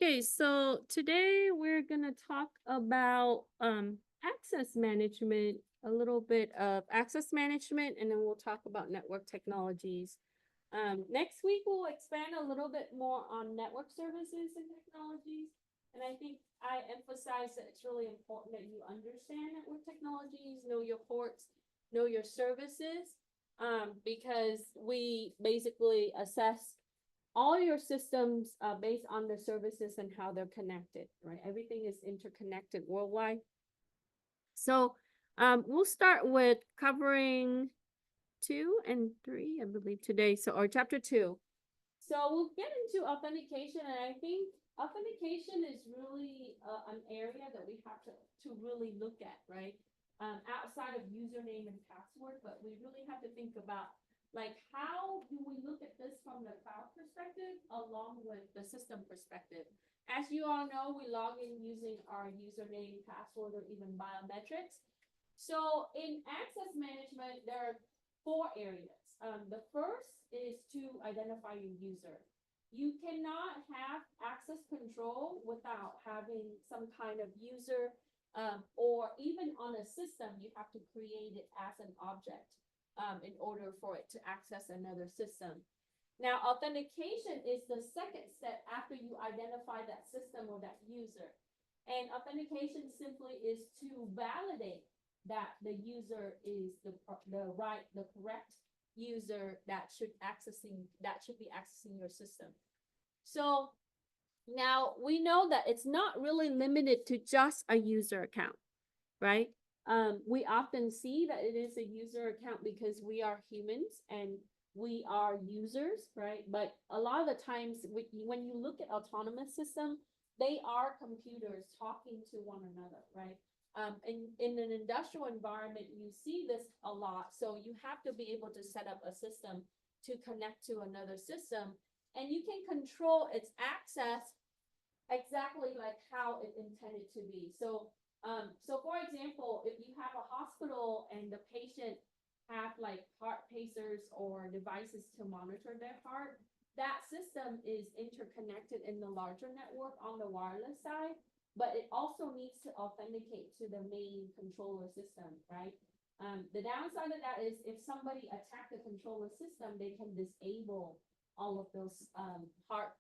Okay, so today we're going to talk about access management, a little bit of access management, and then we'll talk about network technologies. Next week, we'll expand a little bit more on network services and technologies. And I think I emphasize that it's really important that you understand network technologies, know your ports, know your services, because we basically assess all your systems based on the services and how they're connected, right? Everything is interconnected worldwide. So we'll start with covering 2 and 3, I believe, today. So, or chapter 2. So we'll get into authentication, and I think authentication is really an area that we have to really look at, right? Outside of username and password, but we really have to think about like how do we look at this from the cloud perspective along with the system perspective. As you all know, we log in using our username, password, or even biometrics. So in access management, there are 4 areas. The first is to identify your user. You cannot have access control without having some kind of user, or even on a system, you have to create it as an object in order for it to access another system. Now, authentication is the second step after you identify that system or that user. And authentication simply is to validate that the user is the correct user that should be accessing your system. So now we know that it's not really limited to just a user account, right? We often see that it is a user account because we are humans and we are users, right? But a lot of the times when you look at autonomous system, they are computers talking to one another, right? In an industrial environment, you see this a lot. So you have to be able to set up a system to connect to another system, and you can control its access exactly like how it intended to be. So for example, if you have a hospital and the patient have like heart pacers or devices to monitor their heart, that system is interconnected in the larger network on the wireless side, but it also needs to authenticate to the main controller system, right? The downside of that is if somebody attacked the controller system, they can disable all of those heart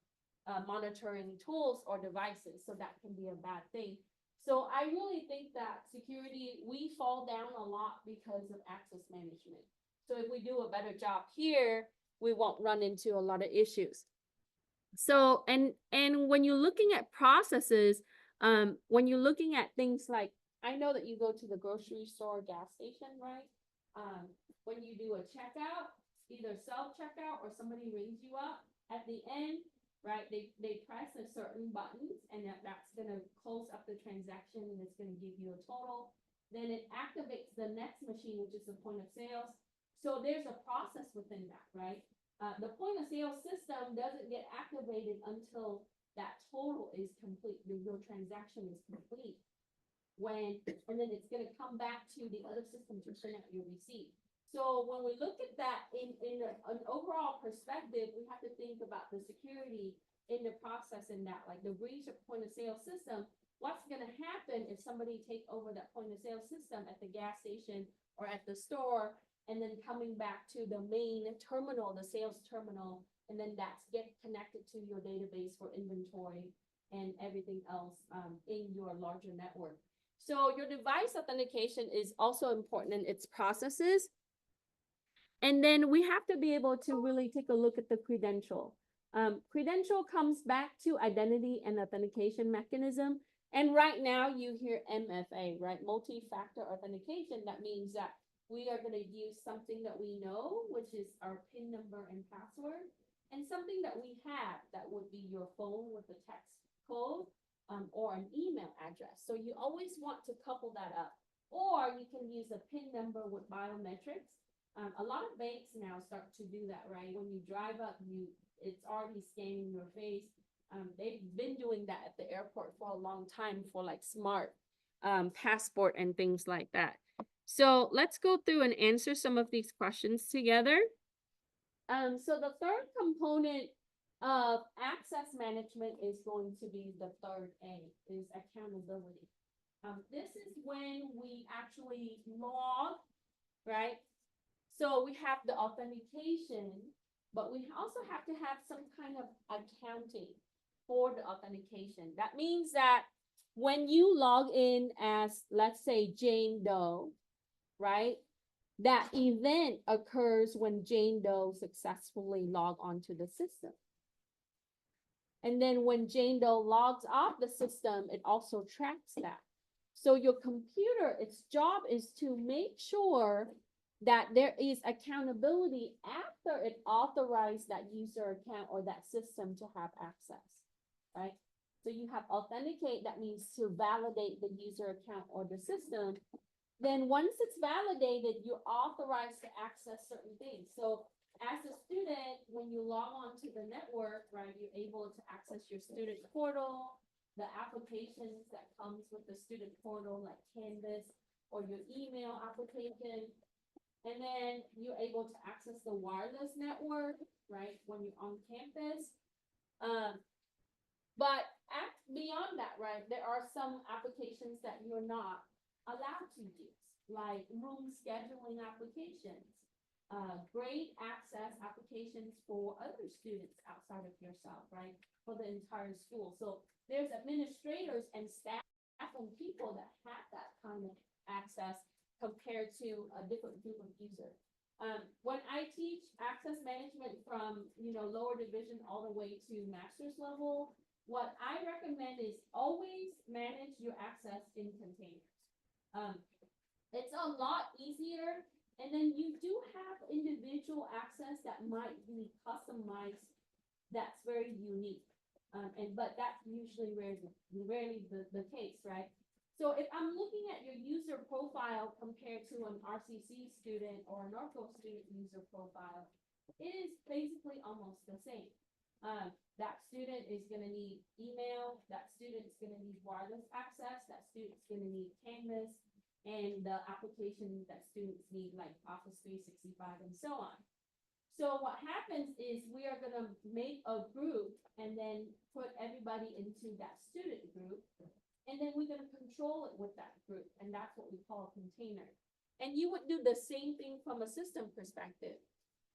monitoring tools or devices. So that can be a bad thing. So I really think that security, we fall down a lot because of access management. So if we do a better job here, we won't run into a lot of issues. So, and when you're looking at processes, when you're looking at things like, I know that you go to the grocery store, gas station, right? When you do a checkout, either self-checkout or somebody rings you up at the end, right? They press a certain button and that's gonna close up the transaction and it's gonna give you a total. Then it activates the next machine, which is the point of sales. So there's a process within that, right? The point of sale system doesn't get activated until that total is complete, your transaction is complete. And then it's gonna come back to the other system to print out your receipt. So when we look at that in an overall perspective, we have to think about the security in the process in that, like the breach of point of sale system, what's gonna happen if somebody take over that point of sale system at the gas station or at the store, and then coming back to the main terminal, the sales terminal, and then that's get connected to your database for inventory and everything else in your larger network. So your device authentication is also important in its processes. And then we have to be able to really take a look at the credential. Credential comes back to identity and authentication mechanism. And right now you hear MFA, right? Multi-factor authentication. That means that we are going to use something that we know, which is our PIN number and password, and something that we have that would be your phone with a text code, or an email address. So you always want to couple that up. Or you can use a PIN number with biometrics. A lot of banks now start to do that, right? When you drive up, it's already scanning your face. They've been doing that at the airport for a long time for like smart passport and things like that. So let's go through and answer some of these questions together. So the third component of access management is going to be the third A, is accountability. This is when we actually log, right? So we have the authentication, but we also have to have some kind of accounting for the authentication. That means that when you log in as, let's say, Jane Doe, right? That event occurs when Jane Doe successfully log onto the system. And then when Jane Doe logs off the system, it also tracks that. So your computer, its job is to make sure that there is accountability after it authorized that user account or that system to have access, right? So you have authenticate, that means to validate the user account or the system. Then once it's validated, you're authorized to access certain things. So as a student, when you log on to the network, right, you're able to access your student portal, the applications that comes with the student portal, like Canvas or your email application. And then you're able to access the wireless network, right, when you're on campus. But beyond that, right, there are some applications that you're not allowed to use, like room scheduling applications, grade access applications for other students outside of yourself, right, for the entire school. So there's administrators and staff and people that have that kind of access compared to a different group of users. When I teach access management from, lower division all the way to master's level, what I recommend is always manage your access in containers. It's a lot easier, and then you do have individual access that might be customized, that's very unique. But that's usually rarely the case, right? So if I'm looking at your user profile compared to an RCC student or an Norco student user profile, it is basically almost the same. That student is going to need email, that student's going to need wireless access, that student's going to need Canvas, and the applications that students need, like Office 365 and so on. So what happens is we are going to make a group and then put everybody into that student group. And then we're going to control it with that group. And that's what we call a container. And you would do the same thing from a system perspective.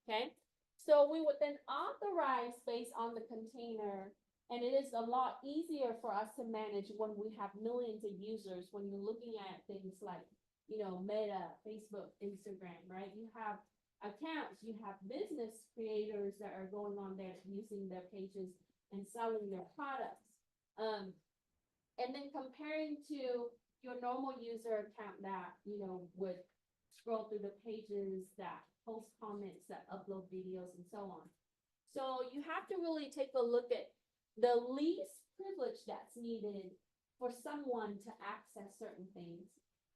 Okay. So we would then authorize based on the container. And it is a lot easier for us to manage when we have millions of users, when you're looking at things like, Meta, Facebook, Instagram, right? You have accounts, you have business creators that are going on there using their pages and selling their products. And then comparing to your normal user account that, would scroll through the pages, that post comments, that upload videos and so on. So you have to really take a look at the least privilege that's needed for someone to access certain things.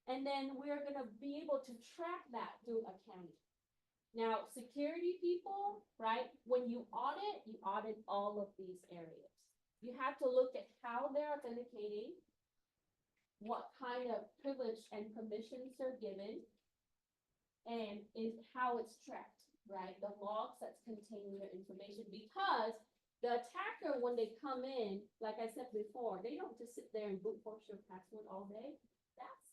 And then we're going to be able to track that through accounting. Now, security people, right? When you audit all of these areas. You have to look at how they're authenticating, what kind of privilege and permissions they're given, and how it's tracked, right? The logs that's containing their information, because the attacker, when they come in, like I said before, they don't just sit there and brute force your password all day. That's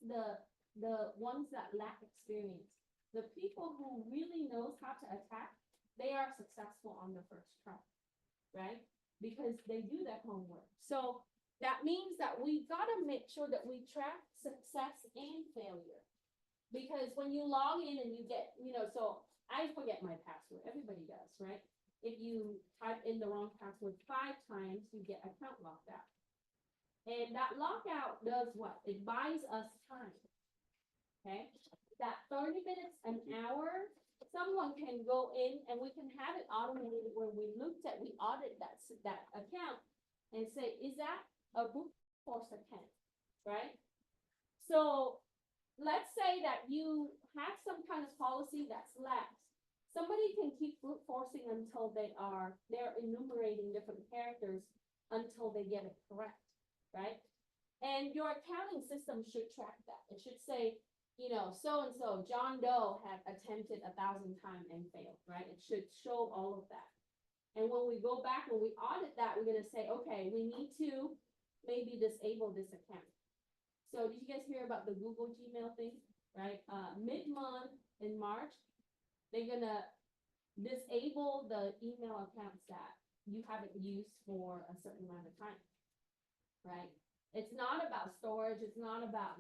the ones that lack experience. The people who really knows how to attack, they are successful on the first try, right? Because they do that homework. So that means that we gotta make sure that we track success and failure. Because when you log in and you get, so I forget my password, everybody does, right? If you type in the wrong password 5 times, you get account locked out. And that lockout does what? It buys us time, okay? That 30 minutes, an hour, someone can go in and we can have it automated where we audit that account and say, is that a brute force account, right? So let's say that you have some kind of policy that's lax. Somebody can keep brute forcing until they're enumerating different characters until they get it correct, right? And your accounting system should track that. It should say, so-and-so, John Doe had attempted 1,000 times and failed, right? It should show all of that. And when we go back, when we audit that, we're gonna say, okay, we need to maybe disable this account. So did you guys hear about the Google Gmail thing, right? Mid-month in March, they're gonna disable the email accounts that you haven't used for a certain amount of time, right? It's not about storage, it's not about,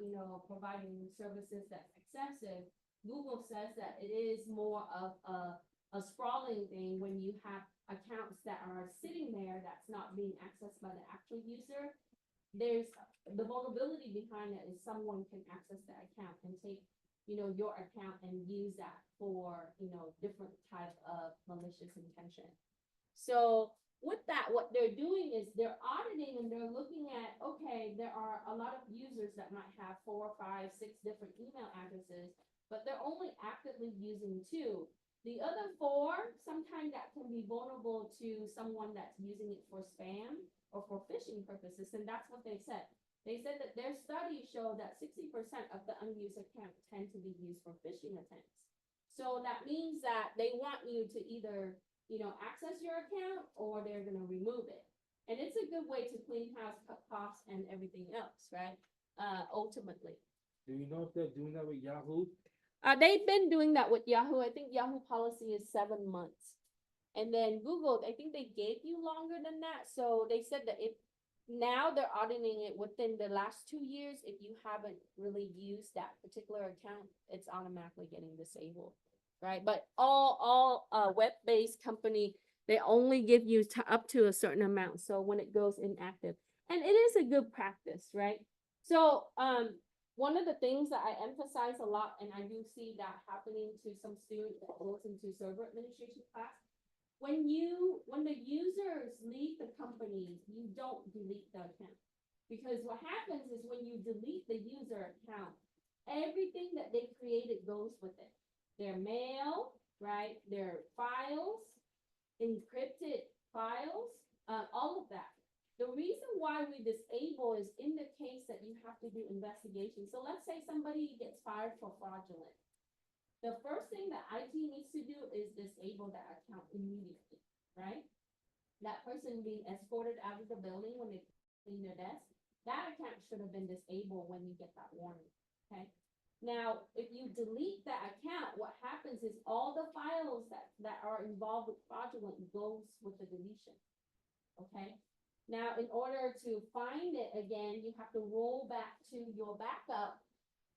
providing services that's excessive. Google says that it is more of a sprawling thing when you have accounts that are sitting there that's not being accessed by the actual user. There's the vulnerability behind it is someone can access that account and take, your account and use that for, different type of malicious intention. So with that, what they're doing is they're auditing and they're looking at, okay, there are a lot of users that might have 4, 5, 6 different email addresses, but they're only actively using 2. The other 4, sometimes that can be vulnerable to someone that's using it for spam or for phishing purposes, and that's what they said. They said that their studies show that 60% of the unused accounts tend to be used for phishing attempts. So that means that they want you to either, access your account or they're gonna remove it. And it's a good way to clean house, cut costs and everything else, right? Ultimately. Do you know if they're doing that with Yahoo? They've been doing that with Yahoo. I think Yahoo policy is 7 months. And then Google, I think they gave you longer than that. So they said that if now they're auditing it within the last 2 years, if you haven't really used that particular account, it's automatically getting disabled, right? But all web-based company, they only give you up to a certain amount. So when it goes inactive, and it is a good practice, right? So one of the things that I emphasize a lot, and I do see that happening to some students that goes into server administration class, when the users leave the company, you don't delete the account. Because what happens is when you delete the user account, everything that they created goes with it. Their mail, right? Their files, encrypted files, all of that. The reason why we disable is in the case that you have to do investigation. So let's say somebody gets fired for fraudulent. The first thing that IT needs to do is disable that account immediately, right? That person being escorted out of the building when they clean their desk, that account should have been disabled when you get that warning, okay? Now, if you delete that account, what happens is all the files that are involved with fraudulent goes with the deletion, okay? Now, in order to find it again, you have to roll back to your backup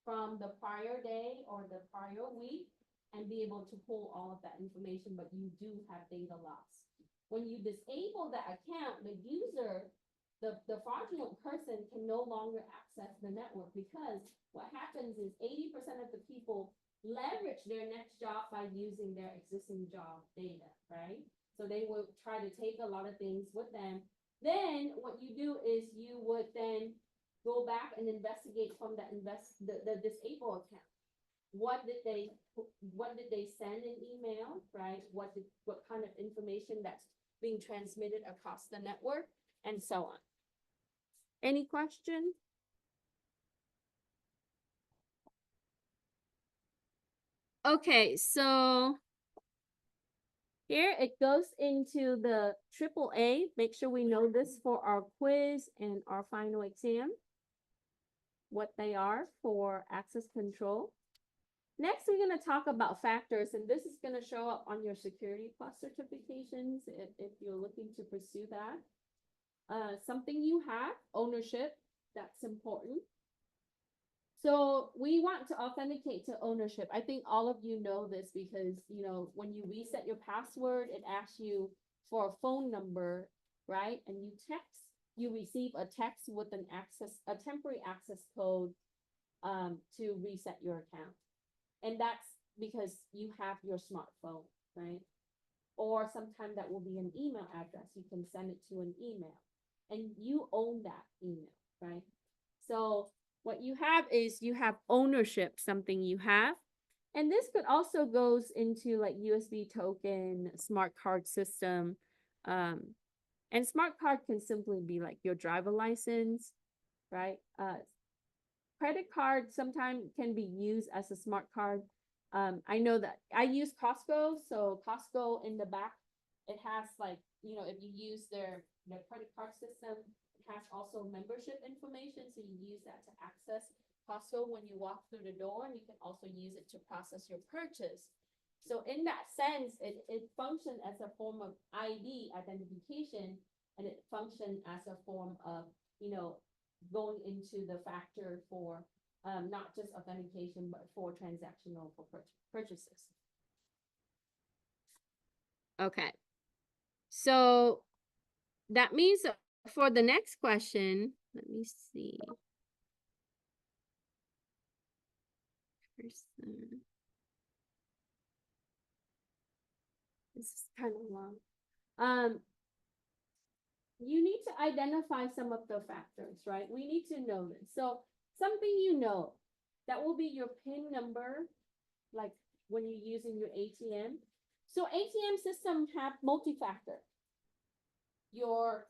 from the prior day or the prior week and be able to pull all of that information, but you do have data loss. When you disable that account, the user, the fraudulent person can no longer access the network because what happens is 80% of the people leverage their next job by using their existing job data, right? So they will try to take a lot of things with them. Then what you do is you would then go back and investigate from the disable account. What did they send in email, right? What kind of information that's being transmitted across the network, and so on. Any question? Okay, so here it goes into the AAA. Make sure we know this for our quiz and our final exam, what they are for access control. Next, we're going to talk about factors, and this is going to show up on your Security Plus certifications if you're looking to pursue that. Something you have, ownership, that's important. So we want to authenticate to ownership. I think all of you know this because, when you reset your password, it asks you for a phone number, right? And you receive a text with a temporary access code to reset your account. And that's because you have your smartphone, right? Or sometimes that will be an email address. You can send it to an email and you own that email, right? So what you have is you have ownership, something you have. And this could also goes into like USB token, smart card system. And smart card can simply be like your driver license, right? Credit card sometimes can be used as a smart card. I know that I use Costco, so Costco in the back it has like, you know, if you use their credit card system, it has also membership information, so you use that to access Costco when you walk through the door, and you can also use it to process your purchase. So in that sense, it functions as a form of ID identification, and it functions as a form of, you know, going into the factor for not just authentication, but for transactional for purchases. Okay. So that means for the next question, let me see. Person. This is kind of long. You need to identify some of the factors, right? We need to know this. So something you know, that will be your PIN number, like when you're using your ATM. So ATM systems have multi-factor. Your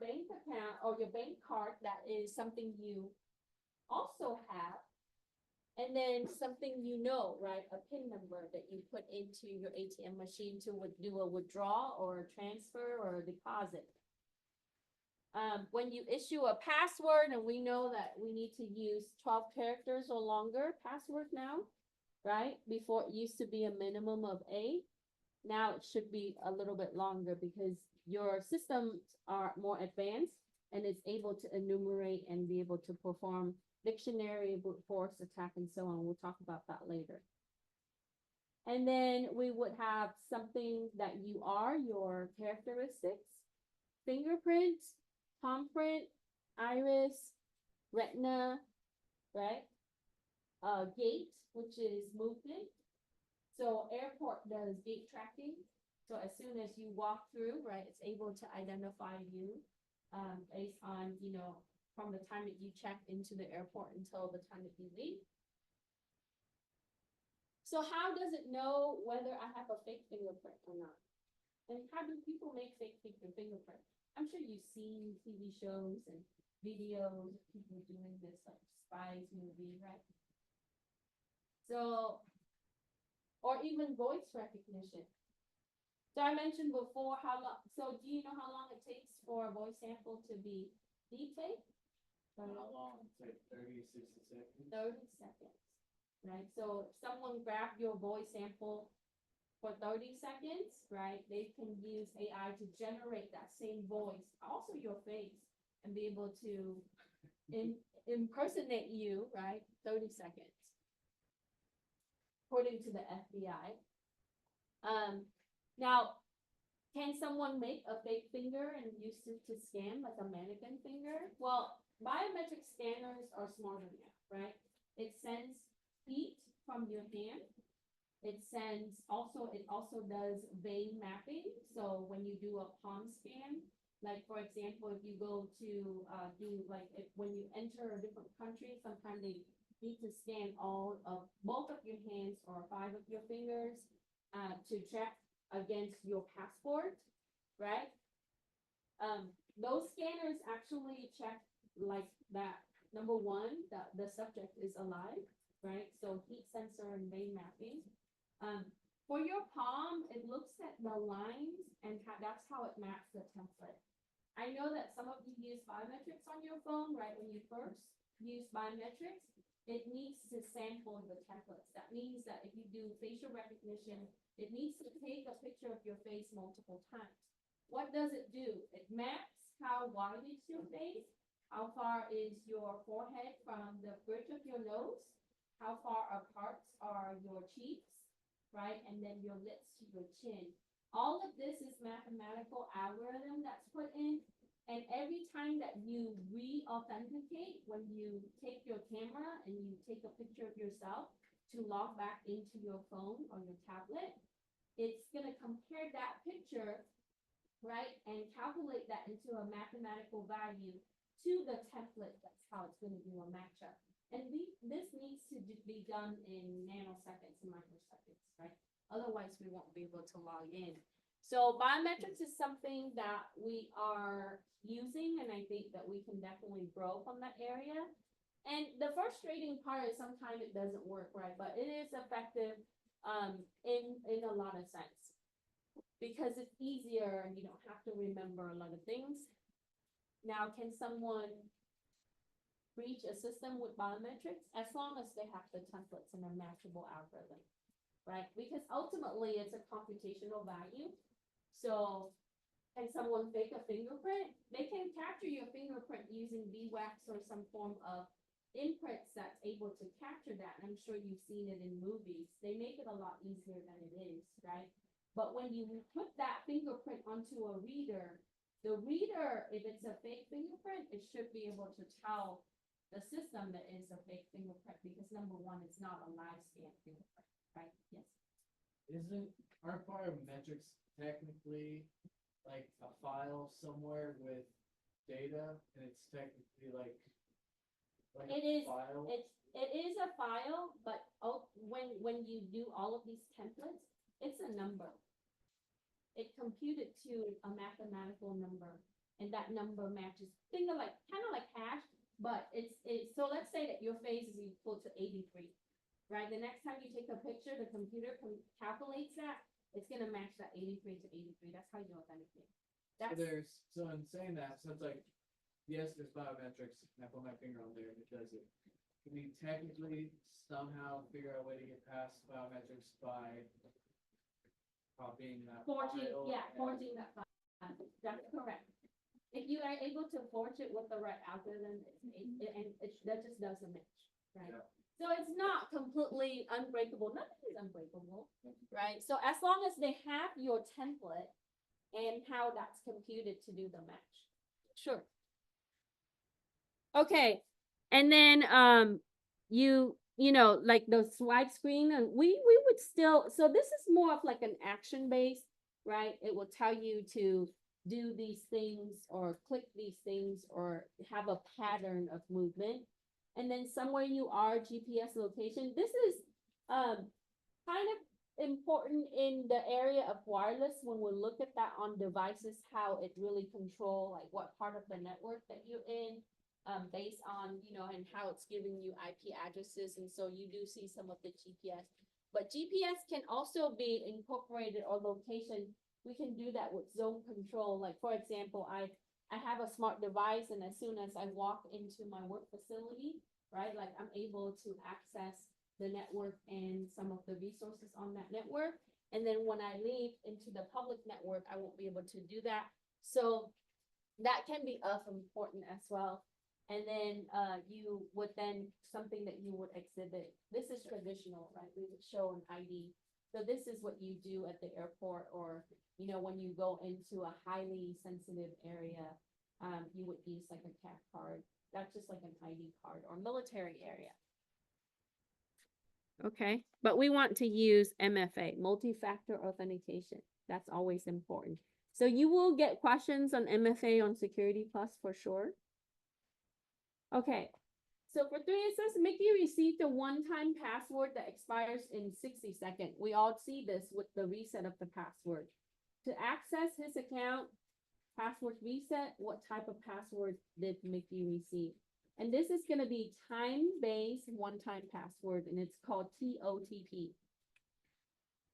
bank account or your bank card, that is something you also have. And then something you know, right? A PIN number that you put into your ATM machine to do a withdrawal or a transfer or a deposit. When you issue a password, and we know that we need to use 12 characters or longer password now, right? Before it used to be a minimum of 8. Now it should be a little bit longer because your systems are more advanced and it's able to enumerate and be able to perform dictionary, brute force attack, and so on. We'll talk about that later. And then we would have something that you are, your characteristics, fingerprints, palm print, iris, retina, right? Gait, which is movement. So airport does gait tracking. So as soon as you walk through, right, it's able to identify you based on, you know, from the time that you check into the airport until the time that you leave. So how does it know whether I have a fake fingerprint or not? And how do people make fake fingerprints? I'm sure you've seen TV shows and videos of people doing this, like spies movie, right? So, or even voice recognition. So I mentioned before how long, so do you know how long it takes for a voice sample to be deepfake? How long? It's like 30, 60 seconds. 30 seconds, right? So if someone grabbed your voice sample for 30 seconds, right, they can use AI to generate that same voice, also your face, and be able to impersonate you, right, 30 seconds, according to the FBI. Now, can someone make a fake finger and use it to scan like a mannequin finger? Well, biometric scanners are smarter now, right? It sends heat from your hand. It also does vein mapping. So when you do a palm scan, like for example, if you go to when you enter a different country, sometimes they need to scan both of your hands or 5 of your fingers to check against your passport, right? Those scanners actually check like that. Number one, the subject is alive, right? So heat sensor and vein mapping. For your palm, it looks at the lines and that's how it maps the template. I know that some of you use biometrics on your phone, right? When you first use biometrics, it needs to sample the templates. That means that if you do facial recognition, it needs to take a picture of your face multiple times. What does it do? It maps how wide is your face, how far is your forehead from the bridge of your nose, how far apart are your cheeks, right? And then your lips to your chin. All of this is mathematical algorithm that's put in. And every time that you re-authenticate, when you take your camera and you take a picture of yourself to log back into your phone or your tablet, it's going to compare that picture, right, and calculate that into a mathematical value to the template. That's how it's going to do a matchup. And this needs to be done in nanoseconds and microseconds, right? Otherwise, we won't be able to log in. So biometrics is something that we are using, and I think that we can definitely grow from that area. And the frustrating part is sometimes it doesn't work, right? But it is effective in a lot of sense. because it's easier and you don't have to remember a lot of things. Now, can someone reach a system with biometrics? As long as they have the templates and a matchable algorithm, right? Because ultimately it's a computational value. So can someone fake a fingerprint? They can capture your fingerprint using VWAX or some form of imprints that's able to capture that. I'm sure you've seen it in movies. They make it a lot easier than it is, right? But when you put that fingerprint onto a reader, the reader, if it's a fake fingerprint, it should be able to tell the system that it's a fake fingerprint because number one, it's not a live scan fingerprint, right? Yes. Aren't biometrics technically like a file somewhere with data, and it's technically like It a is, file? it is a file, but when you do all of these templates, it's a number. It computed to a mathematical number, and that number matches, think of like, kind of like hash, but so let's say that your face is equal to 83, right? The next time you take a picture, the computer calculates that, it's gonna match that 83 to 83, that's how you authenticate. So in saying that, so it's like, yes, there's biometrics, and I put my finger on there and it does it. Can we technically somehow figure out a way to get past biometrics by copying that file? Forging that file, that's correct. If you are able to forge it with the right algorithm, that just doesn't match, right? Yeah. So it's not completely unbreakable, nothing is unbreakable, right? So as long as they have your template and how that's computed to do the match. Sure. Okay, and then you know, like the swipe screen, and we would still, so this is more of like an action based, right? It will tell you to do these things or click these things or have a pattern of movement. And then somewhere you are, GPS location. This is kind of important in the area of wireless when we look at that on devices, how it really control like what part of the network that you're in. Based on, you know, and how it's giving you IP addresses. And so you do see some of the GPS, but GPS can also be incorporated or location. We can do that with zone control. Like for example, I have a smart device, and as soon as I walk into my work facility, right, like I'm able to access the network and some of the resources on that network. And then when I leave into the public network, I won't be able to do that. So that can be of important as well. And then you would then, something that you would exhibit, this is traditional, right? We would show an ID. So this is what you do at the airport, or, you know, when you go into a highly sensitive area, you would use like a CAF card. That's just like an ID card, or military area. Okay, but we want to use MFA, multi-factor authentication. That's always important. So you will get questions on MFA on Security Plus for sure. Okay, so for 3, it says Mickey received a one-time password that expires in 60 seconds. We all see this with the reset of the password. To access his account, password reset, what type of password did Mickey receive? And this is gonna be time-based one-time password, and it's called TOTP.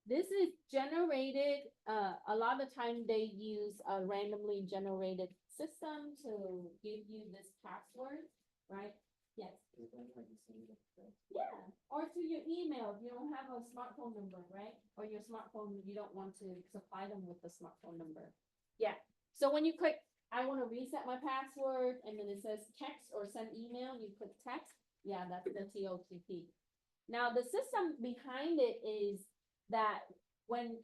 This is generated, a lot of time they use a randomly generated system to give you this password. Right? Yes. Yeah. Or to your email, if you don't have a smartphone number, right? Or your smartphone, you don't want to supply them with the smartphone number. Yeah. So when you click, I want to reset my password, and then it says text or send email, you click text. Yeah, that's the TOTP. Now the system behind it is that when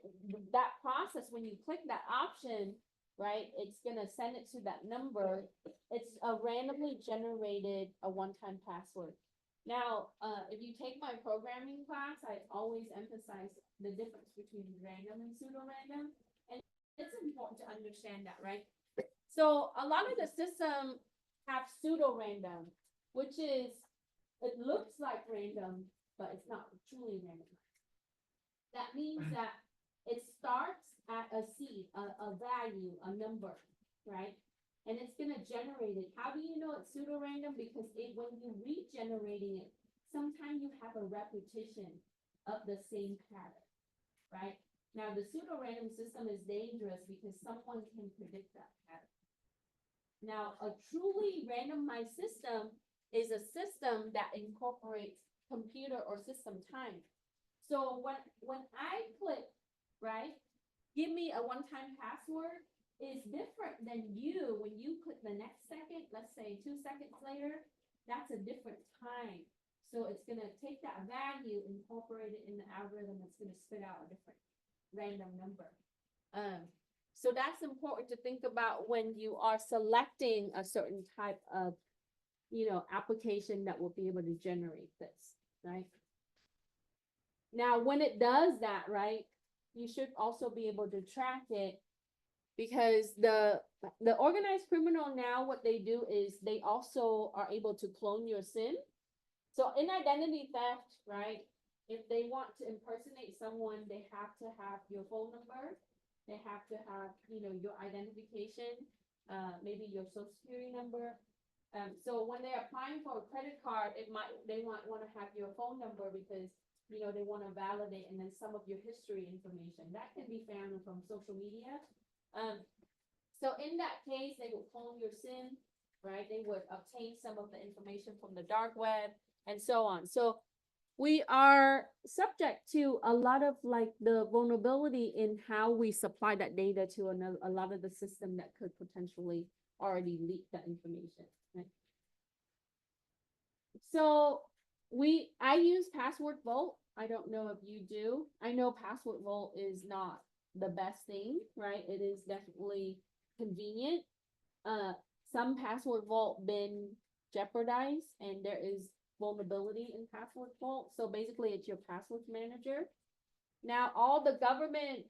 that process, when you click that option, right, it's gonna send it to that number. It's a randomly generated a one-time password. Now, if you take my programming class, I always emphasize the difference between random and pseudo-random, and it's important to understand that, right? So a lot of the system have pseudo-random, which is, it looks like random, but it's not truly random. That means that it starts at a seed, a value, a number, right? And it's gonna generate it. How do you know it's pseudo-random? Because when you're regenerating it, sometimes you have a repetition of the same pattern, right? Now, the pseudo-random system is dangerous because someone can predict that pattern. Now, a truly randomized system is a system that incorporates computer or system time. So when I click, right, give me a one-time password is different than you, when you click the next second, let's say 2 seconds later, that's a different time. So it's gonna take that value, incorporate it in the algorithm, it's gonna spit out a different random number. So that's important to think about when you are selecting a certain type of, application that will be able to generate this, right? Now, when it does that, right, you should also be able to track it, because the organized criminal now, what they do is they also are able to clone your SIM. So in identity theft, right, if they want to impersonate someone, they have to have your phone number. They have to have, your identification, maybe your social security number. So when they're applying for a credit card, they might want to have your phone number because, they want to validate, and then some of your history information that can be found from social media. So in that case, they would clone your SIM, right? They would obtain some of the information from the dark web and so on. So we are subject to a lot of like the vulnerability in how we supply that data to a lot of the system that could potentially already leak that information, right? So I use Password Vault. I don't know if you do. I know Password Vault is not the best thing, right? It is definitely convenient. Some Password Vault been jeopardized, and there is vulnerability in Password Vault. So basically it's your password manager. Now, all the government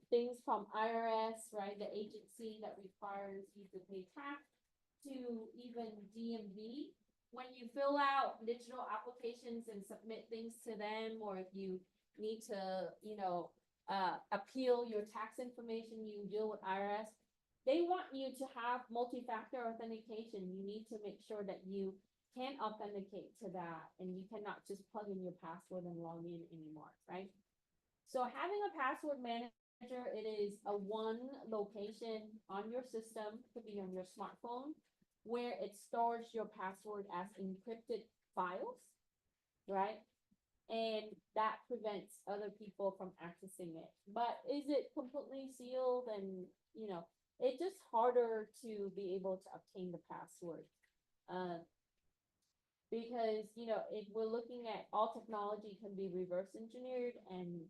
things from IRS, right, the agency that requires you to pay tax, to even DMV, when you fill out digital applications and submit things to them, or if you need to, appeal your tax information, you deal with IRS, they want you to have multi-factor authentication. You need to make sure that you can authenticate to that, and you cannot just plug in your password and log in anymore, right? So having a password manager, it is a one location on your system, could be on your smartphone, where it stores your password as encrypted files, right? And that prevents other people from accessing it. But is it completely sealed? And, it's just harder to be able to obtain the password. Because, if we're looking at all technology can be reverse engineered and,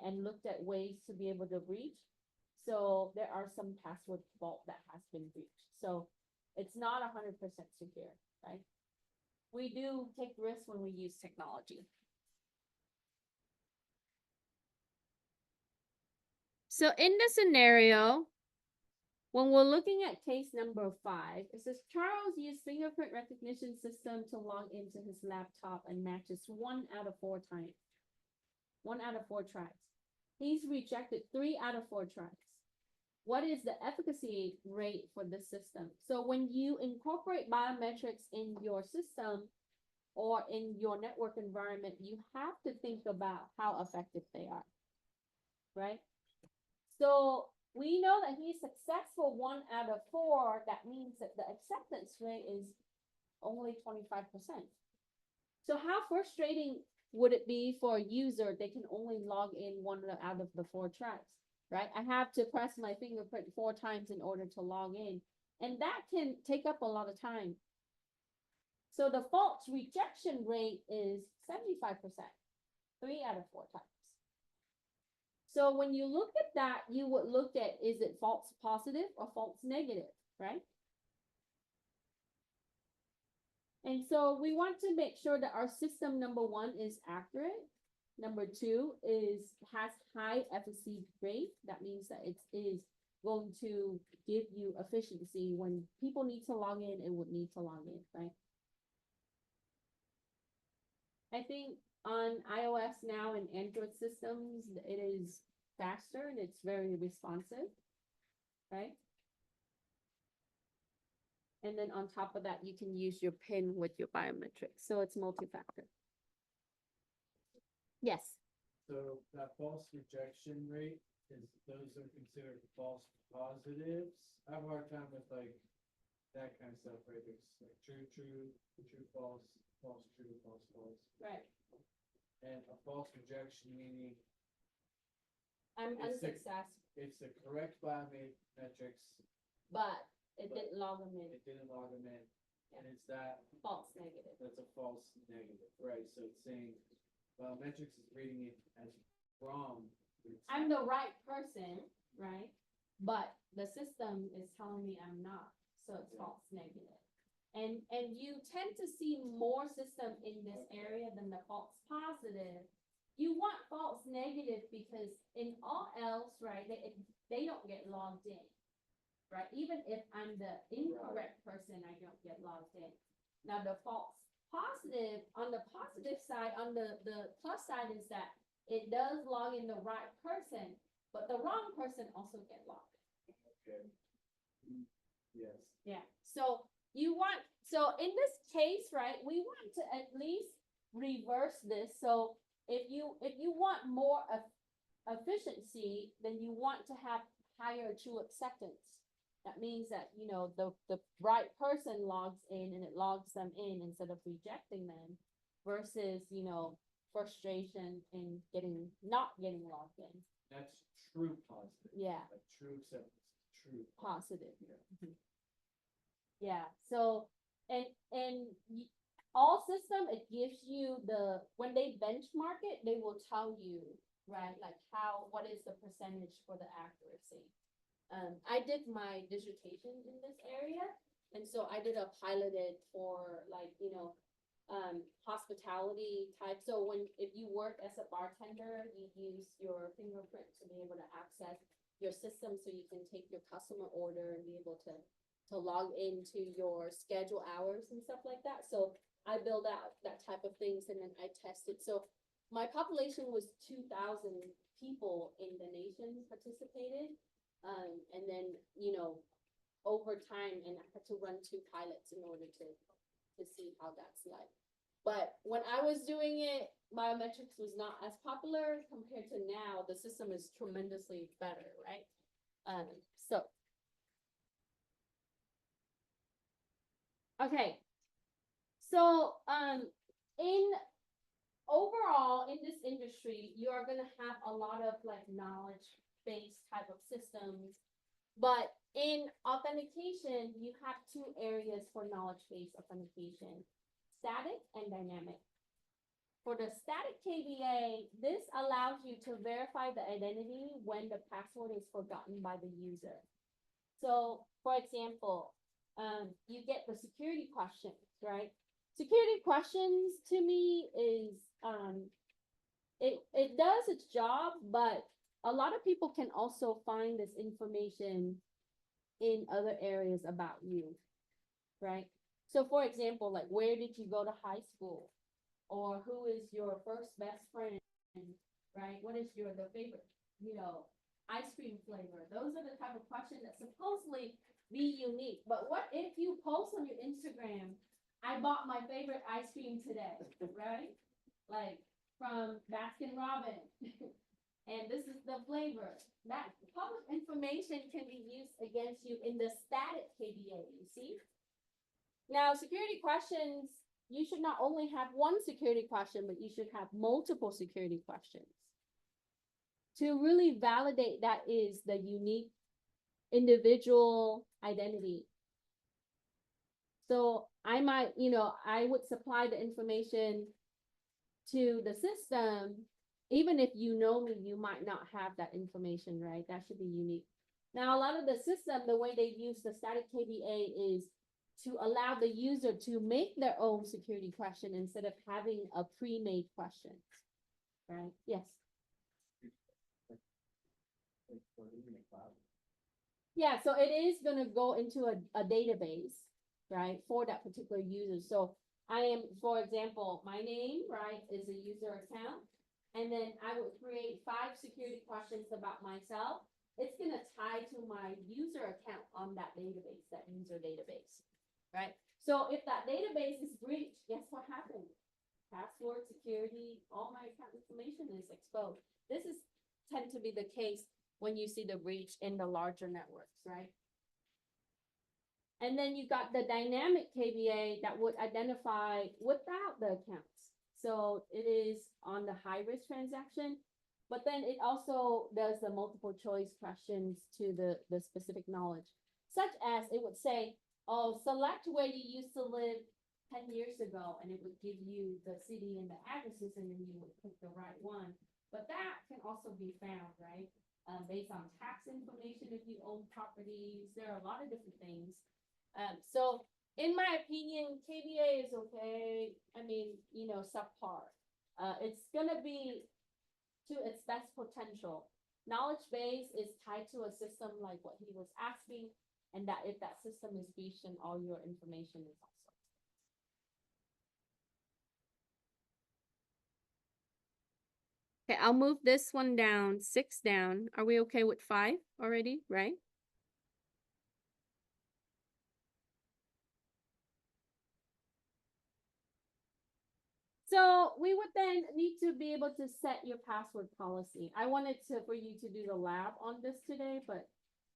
and looked at ways to be able to breach. So there are some password vault that has been breached. So it's not 100% secure, right? We do take risks when we use technology. So in this scenario, when we're looking at case number 5, it says Charles used fingerprint recognition system to log into his laptop and matches 1 out of 4 times. 1 out of 4 tries. He's rejected 3 out of 4 tries. What is the efficacy rate for this system? So when you incorporate biometrics in your system or in your network environment, you have to think about how effective they are, right? So we know that he's successful 1 out of 4. That means that the acceptance rate is only 25%. So how frustrating would it be for a user? They can only log in 1 out of the 4 tries, right? I have to press my fingerprint 4 times in order to log in. And that can take up a lot of time. So the false rejection rate is 75%, 3 out of 4 times. So when you look at that, you would look at, is it false positive or false negative, right? And so we want to make sure that our system, number 1, is accurate. Number 2 has high efficacy rate. That means that it is going to give you efficiency. When people need to log in, it would need to log in, right? I think on iOS now and Android systems, it is faster and it's very responsive, right? And then on top of that, you can use your PIN with your biometrics. So it's multi-factor. Yes. So that false rejection rate is, those are considered false positives. I have a hard time with like that kind of stuff, right? There's like true, true, true, false, false, true, false, false. Right. And a false rejection meaning I'm It's the- unsuccessful, it's the correct biometrics, but it But- didn't log them in, it didn't log them in, and it's that, false negative. that's a false negative, right? So it's saying biometrics is reading it as wrong. I'm the right person, right? But the system is telling me I'm not, so it's false negative. And you tend to see more system in this area than the false positive. You want false negative because in all else, right, they don't get logged in. Right, even if I'm the incorrect person, I don't get logged in. Now, the false positive, on the positive side, on the plus side is that it does log in the right person, but the wrong person also get logged in. Okay. Yes. Yeah, so you want, so in this case, right, we want to at least reverse this, so if you want more efficiency, then you want to have higher true acceptance. That means that, you know, the right person logs in and it logs them in instead of rejecting them versus, you know, frustration in not getting logged in. That's true positive. Yeah. Like true acceptance, true. Positive. Yeah. Yeah, so, all system, it gives you when they benchmark it, they will tell you, right, like what is the percentage for the accuracy. I did my dissertation in this area, and so I did a piloted for like, you know, hospitality type. So if you work as a bartender, you use your fingerprint to be able to access your system so you can take your customer order and be able to log into your schedule hours and stuff like that. So I build out that type of things and then I test it. So my population was 2,000 people in the nation participated. And then, you know, over time, and I had to run 2 pilots in order to see how that's like. But when I was doing it, biometrics was not as popular compared to now. The system is tremendously better, right? So. Okay. So, overall, in this industry, you are gonna have a lot of like knowledge-based type of systems. But in authentication, you have 2 areas for knowledge-based authentication, static and dynamic. For the static KBA, this allows you to verify the identity when the password is forgotten by the user. So, for example, you get the security questions, right? Security questions to me is, it does its job, but a lot of people can also find this information in other areas about you, right? So for example, like where did you go to high school? Or who is your first best friend, right? What is the favorite, you know, ice cream flavor? Those are the type of questions that supposedly be unique. But what if you post on your Instagram, I bought my favorite ice cream today, right? Like from Baskin Robbins. And this is the flavor. That public information can be used against you in the static KBA, you see? Now, security questions, you should not only have one security question, but you should have multiple security questions to really validate that is the unique individual identity. So I might, you know, I would supply the information to the system. Even if you know me, you might not have that information, right? That should be unique. Now, a lot of the system, the way they use the static KBA is to allow the user to make their own security question instead of having a pre-made question, right? Yes. Yeah, so it is gonna go into a database, right, for that particular user. So I am, for example, my name, right, is a user account. And then I would create 5 security questions about myself. It's gonna tie to my user account on that database, that user database, right? So if that database is breached, guess what happens? password security, all my account information is exposed. This is tend to be the case when you see the breach in the larger networks, right? And then you got the dynamic KVA that would identify without the accounts. So it is on the high risk transaction, but then it also does the multiple choice questions to the specific knowledge, such as it would say, oh, select where you used to live 10 years ago, and it would give you the city and the addresses, and then you would pick the right one. But that can also be found, right? Based on tax information, if you own properties, there are a lot of different things. So in my opinion, KVA is okay. I mean, you know, subpar. It's gonna be to its best potential. Knowledge base is tied to a system like what he was asking, and that if that system is breached, then all your information is also. Okay, I'll move this one down, 6 down. Are we okay with 5 already, right? So we would then need to be able to set your password policy. I wanted for you to do the lab on this today, but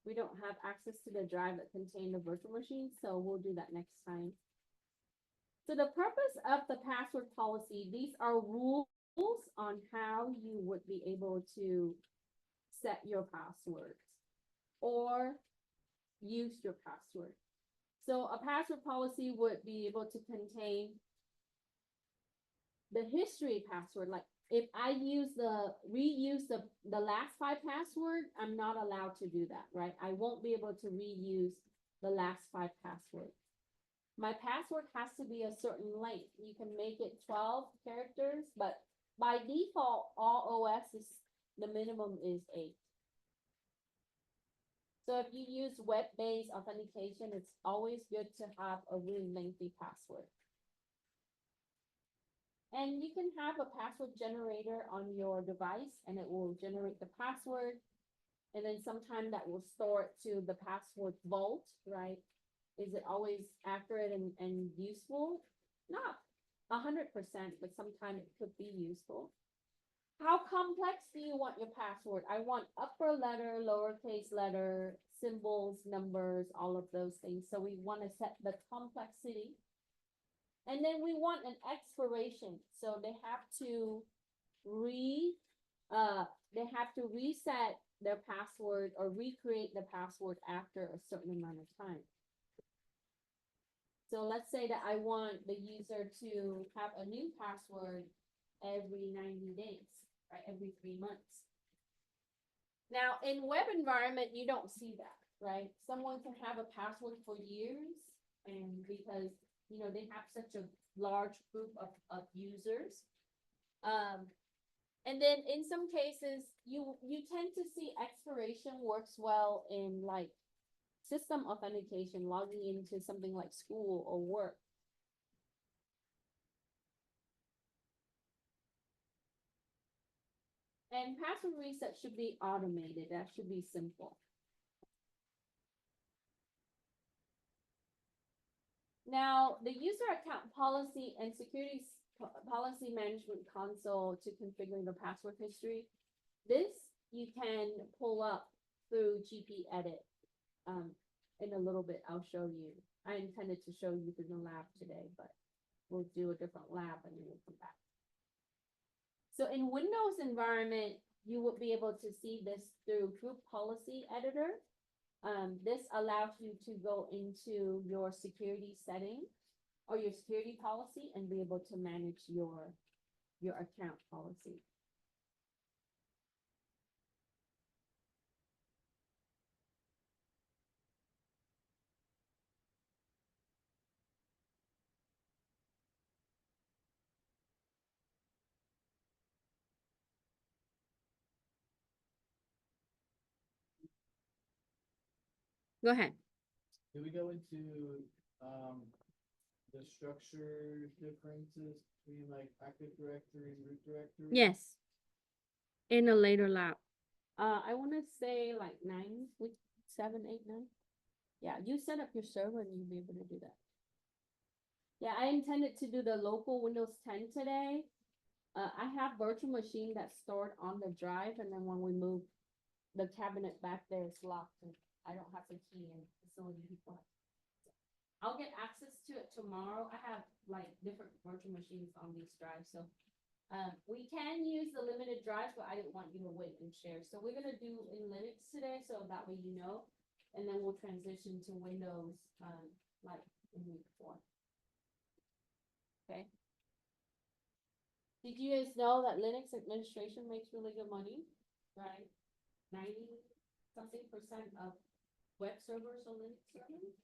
we don't have access to the drive that contain the virtual machine, so we'll do that next time. So the purpose of the password policy, these are rules on how you would be able to set your passwords or use your password. So a password policy would be able to contain the history password. Like if I reuse the last 5 password, I'm not allowed to do that, right? I won't be able to reuse the last 5 passwords. My password has to be a certain length. You can make it 12 characters, but by default, all OS is the minimum is 8. So if you use web-based authentication, it's always good to have a really lengthy password. And you can have a password generator on your device and it will generate the password. And then sometime that will store it to the password vault, right? Is it always accurate and useful? Not 100%, but sometimes it could be useful. How complex do you want your password? I want upper letter, lowercase letter, symbols, numbers, all of those things. So we want to set the complexity. And then we want an expiration. So they have to reset their password or recreate the password after a certain amount of time. So let's say that I want the user to have a new password every 90 days, right? Every 3 months. Now, in web environment, you don't see that, right? Someone can have a password for years, and because, you know, they have such a large group of users. And then in some cases, you tend to see expiration works well in like system authentication, logging into something like school or work. And password reset should be automated. That should be simple. Now, the user account policy and security policy management console to configure the password history. This you can pull up through GP Edit. In a little bit, I'll show you. I intended to show you through the lab today, but we'll do a different lab and then we'll come back. So in Windows environment, you will be able to see this through Group Policy Editor. This allows you to go into your security setting or your security policy and be able to manage your account policy. Go ahead. Do we go into, the structure differences between like Active Directory and root directory? Yes. In a later lab. I want to say like 9, week 7, 8, 9. Yeah, you set up your server and you'll be able to do that. Yeah, I intended to do the local Windows 10 today. I have virtual machine that's stored on the drive, and then when we move the cabinet back there, it's locked, and I don't have the key, and facility people. I'll get access to it tomorrow. I have like different virtual machines on these drives, so we can use the limited drives, but I didn't want you to wait and share. So we're gonna do in Linux today, so that way you know, and then we'll transition to Windows, like in week 4. Okay. Did you guys know that Linux administration makes really good money, right? 90 something percent of web servers are Linux servers.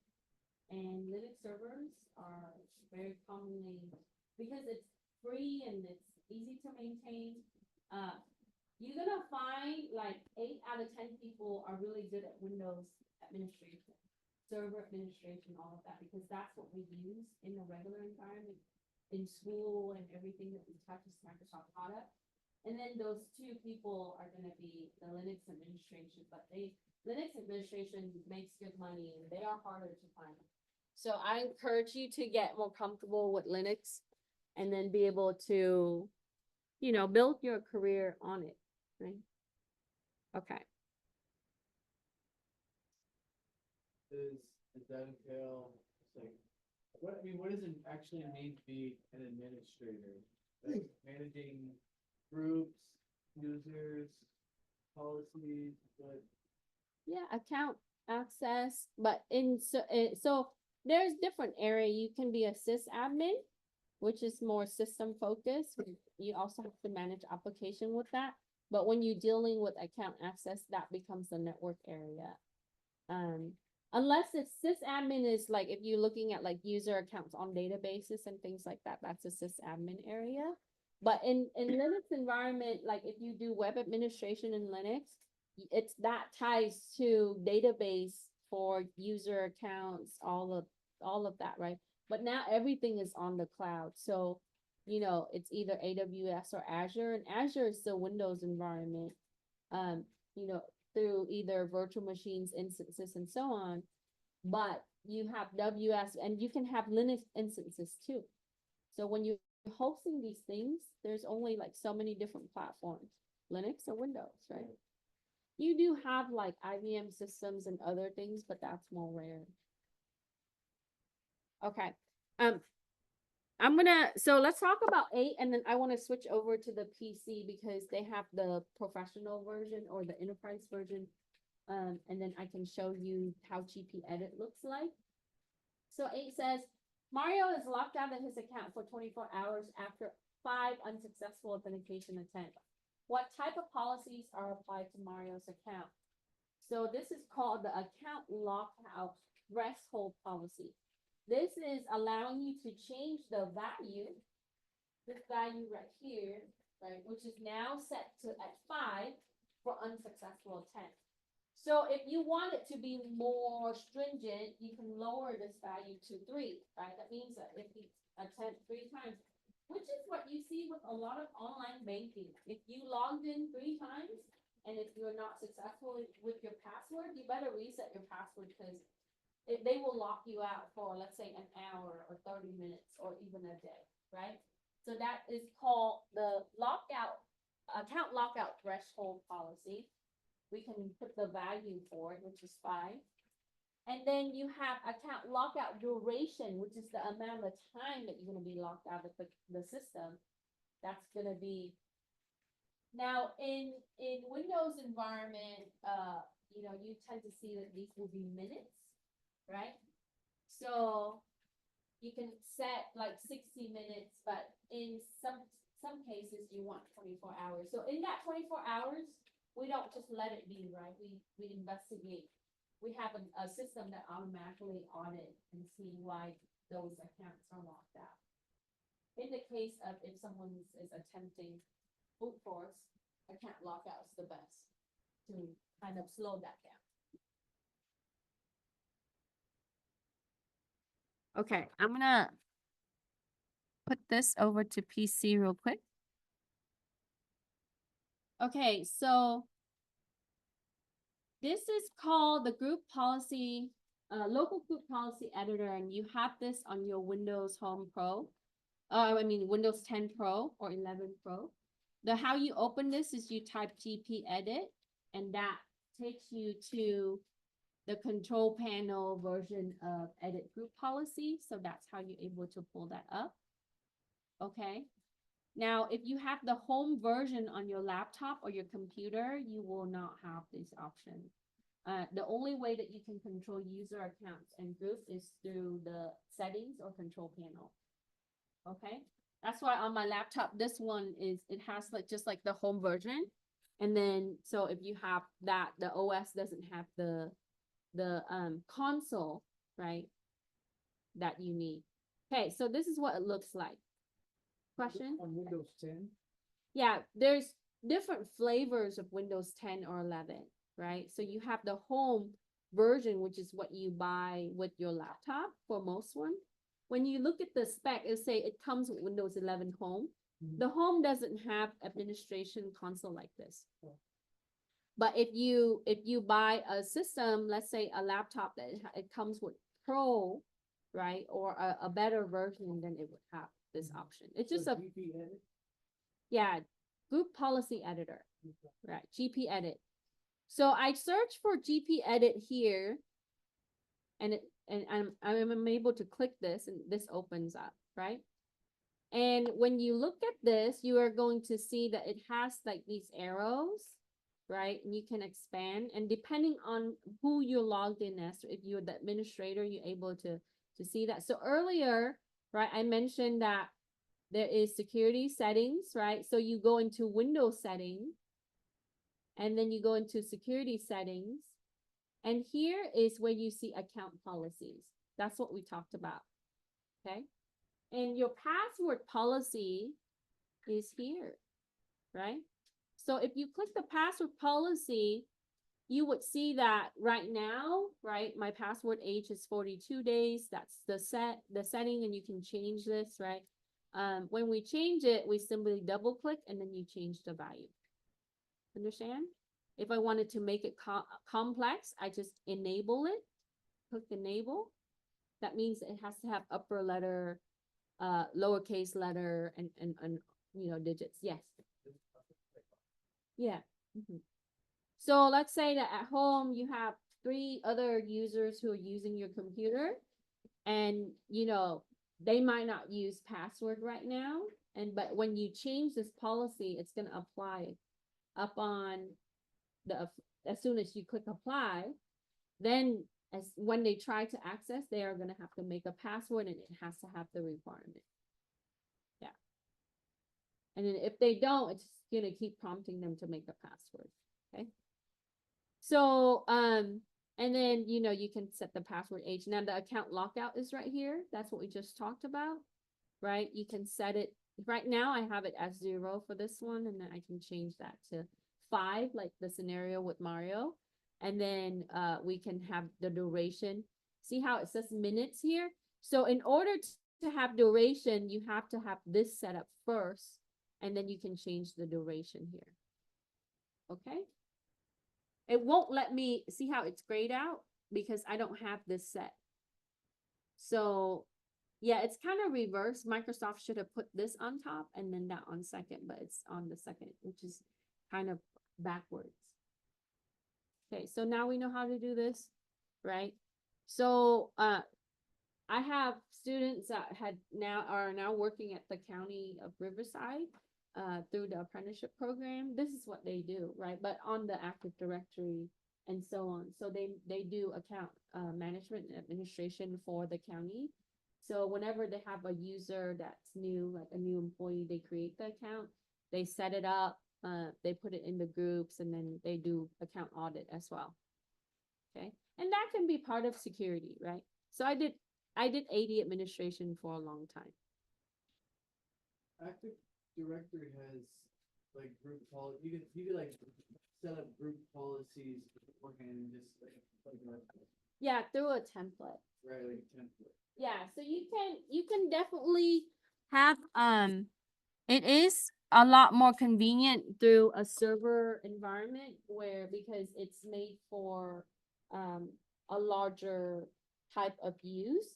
And Linux servers are very commonly, because it's free and it's easy to maintain, you're gonna find like 8 out of 10 people are really good at Windows administration, server administration, all of that, because that's what we use in the regular environment, in school and everything that we touch is Microsoft product. And then those 2 people are gonna be the Linux administration, but Linux administration makes good money and they are harder to find. So I encourage you to get more comfortable with Linux and then be able to, build your career on it, right? Okay. Does that entail, it's like, what does it actually mean to be an administrator? Like managing groups, users, policies, but Yeah, account access, but so there's different area. You can be a sysadmin, which is more system focused. You also have to manage application with that. But when you're dealing with account access, that becomes the network area. Um, unless it's sysadmin is like if you're looking at like user accounts on databases and things like that, that's a sysadmin area. But in Linux environment, like if you do web administration in Linux, it's that ties to database for user accounts, all of that, right? But now everything is on the cloud. So, it's either AWS or Azure, and Azure is the Windows environment. Um, you know, through either virtual machines, instances, and so on. But you have WS, and you can have Linux instances too. So when you're hosting these things, there's only like so many different platforms, Linux or Windows, right? You do have like IBM systems and other things, but that's more rare. Okay. So let's talk about 8, and then I want to switch over to the PC because they have the professional version or the enterprise version. And then I can show you how GP Edit looks like. So 8 says, Mario is locked out of his account for 24 hours after 5 unsuccessful authentication attempts. What type of policies are applied to Mario's account? So this is called the account lockout threshold policy. This is allowing you to change the value, this value right here, right, which is now set to at 5 for unsuccessful attempt. So if you want it to be more stringent, you can lower this value to 3, right? That means that if you attempt 3 times, which is what you see with a lot of online banking. If you logged in 3 times, and if you're not successful with your password, you better reset your password because they will lock you out for, let's say, an hour or 30 minutes or even a day, right? So that is called the account lockout threshold policy. We can put the value for it, which is 5. And then you have account lockout duration, which is the amount of time that you're going to be locked out of the system. That's going to be now in Windows environment, you tend to see that these will be minutes, right? So you can set like 60 minutes, but in some cases you want 24 hours. So in that 24 hours, we don't just let it be, right? We investigate. We have a system that automatically audit and see why those accounts are locked out. In the case of if someone is attempting brute force, account lockout is the best to kind of slow that down. Okay, I'm gonna put this over to PC real quick. Okay, so this is called the group policy local group policy editor, and you have this on your Windows Home Pro. I mean Windows 10 Pro or 11 Pro. How you open this is you type GP edit, and that takes you to the control panel version of edit group policy. So that's how you're able to pull that up. Okay. Now, if you have the home version on your laptop or your computer, you will not have this option. The only way that you can control user accounts and groups is through the settings or control panel. Okay, that's why on my laptop, this one it has like just like the home version. And then, so if you have that, the OS doesn't have the console, right, that you need. Okay, so this is what it looks like. Question? On Windows 10? Yeah, there's different flavors of Windows 10 or 11, right? So you have the home version, which is what you buy with your laptop for most one. When you look at the spec, it say it comes with Windows 11 Home. The Home doesn't have administration console like this. But if you buy a system, let's say a laptop that it comes with Pro, right, or a better version, then it would have this option. It's just So a GP edit? yeah, group policy editor, right? GP edit. So I search for GP edit here, and I'm able to click this, and this opens up, right? And when you look at this, you are going to see that it has like these arrows, right? And you can expand, and depending on who you're logged in as, if you're the administrator, you're able to see that. So earlier, right, I mentioned that there is security settings, right? So you go into Windows settings, and then you go into security settings, and here is where you see account policies. That's what we talked about, okay? And your password policy is here, right? So if you click the password policy, you would see that right now, right, my password age is 42 days. That's the setting, and you can change this, right? When we change it, we simply double click, and then you change the value. Understand? If I wanted to make it complex, I just enable it, click enable. That means it has to have upper letter, lowercase letter, and you know, digits. Yes. Yeah. So let's say that at home you have 3 other users who are using your computer, and you know, they might not use password right now. But when you change this policy, it's going to apply up on as soon as you click apply. Then when they try to access, they are going to have to make a password, and it has to have the requirement. Yeah. And then if they don't, it's going to keep prompting them to make a password. Okay. So, and then, you know, you can set the password age. Now the account lockout is right here. That's what we just talked about, right? You can set it. Right now I have it as 0 for this one, and then I can change that to 5, like the scenario with Mario. And then we can have the duration. See how it says minutes here? So in order to have duration, you have to have this set up first, and then you can change the duration here. Okay? It won't let me see how it's grayed out because I don't have this set. So yeah, it's kind of reversed. Microsoft should have put this on top and then that on second, but it's on the second, which is kind of backwards. Okay, so now we know how to do this, right? So I have students that are now working at the County of Riverside through the apprenticeship program. This is what they do, right? But on the Active Directory and so on. So they do account management and administration for the county. So whenever they have a user that's new, like a new employee, they create the account, they set it up, they put it in the groups, and then they do account audit as well. Okay, and that can be part of security, right? So I did AD administration for a long time. Active Directory has like group policy. You could like set up group policies beforehand and just like Yeah, through a template. right, like a template. Yeah, so you can definitely have it is a lot more convenient through a server environment because it's made for a larger type of use.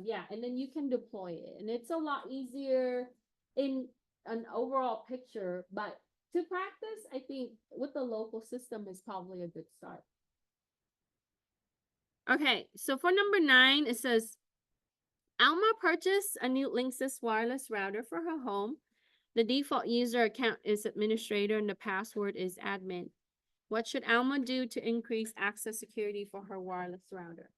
Yeah, and then you can deploy it, and it's a lot easier in an overall picture, but to practice, I think with the local system is probably a good start. Okay, so for number 9, it says Alma purchased a new Linksys wireless router for her home. The default user account is administrator and the password is admin. What should Alma do to increase access security for her wireless router?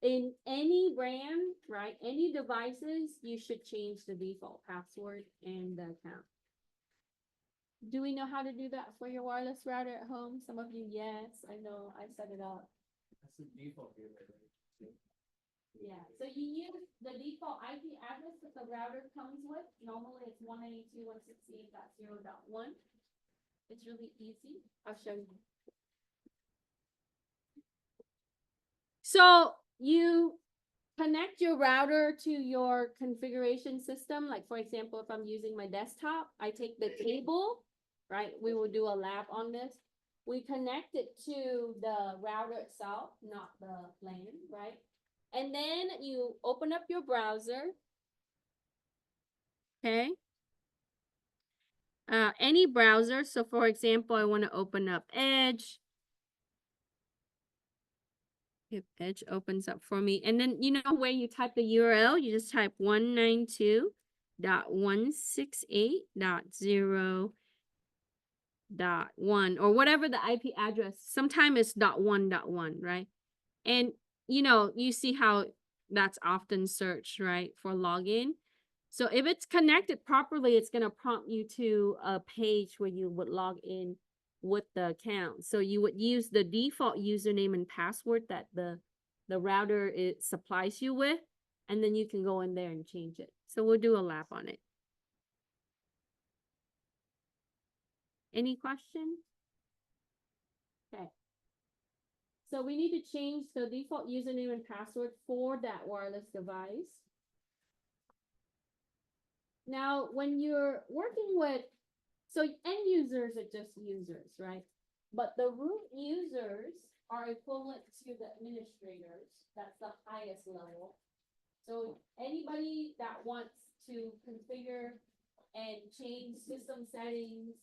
In any brand, right, any devices, you should change the default password and the account. Do we know how to do that for your wireless router at home? Some of you, yes, I know, I set it up. That's the default here, right? Yeah, so you use the default IP address that the router comes with. Normally it's 192.168.0.1. It's really easy. I'll show you. So you connect your router to your configuration system. Like for example, if I'm using my desktop, I take the cable, right? We will do a lab on this. We connect it to the router itself, not the LAN, right? And then you open up your browser. Okay. Any browser. So for example, I want to open up Edge. If Edge opens up for me. And then you know where you type the URL, you just type 192.168.0.1 or whatever the IP address. Sometimes it's .1.1, right? And you know, you see how that's often searched, right, for login. So if it's connected properly, it's going to prompt you to a page where you would log in with the account. So you would use the default username and password that the router it supplies you with, and then you can go in there and change it. So we'll do a lap on it. Any questions? Okay. So we need to change the default username and password for that wireless device. Now, when you're working with, so end users are just users, right? But the root users are equivalent to the administrators. That's the highest level. So anybody that wants to configure and change system settings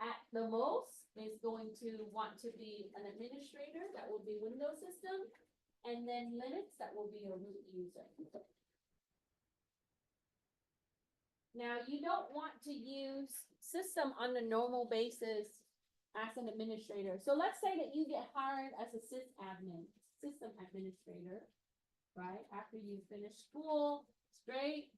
at the most is going to want to be an administrator. That will be Windows system. And then Linux, that will be a root user. Now, you don't want to use system on a normal basis as an administrator. So let's say that you get hired as a sysadmin, system administrator, right? After you finish school, it's great.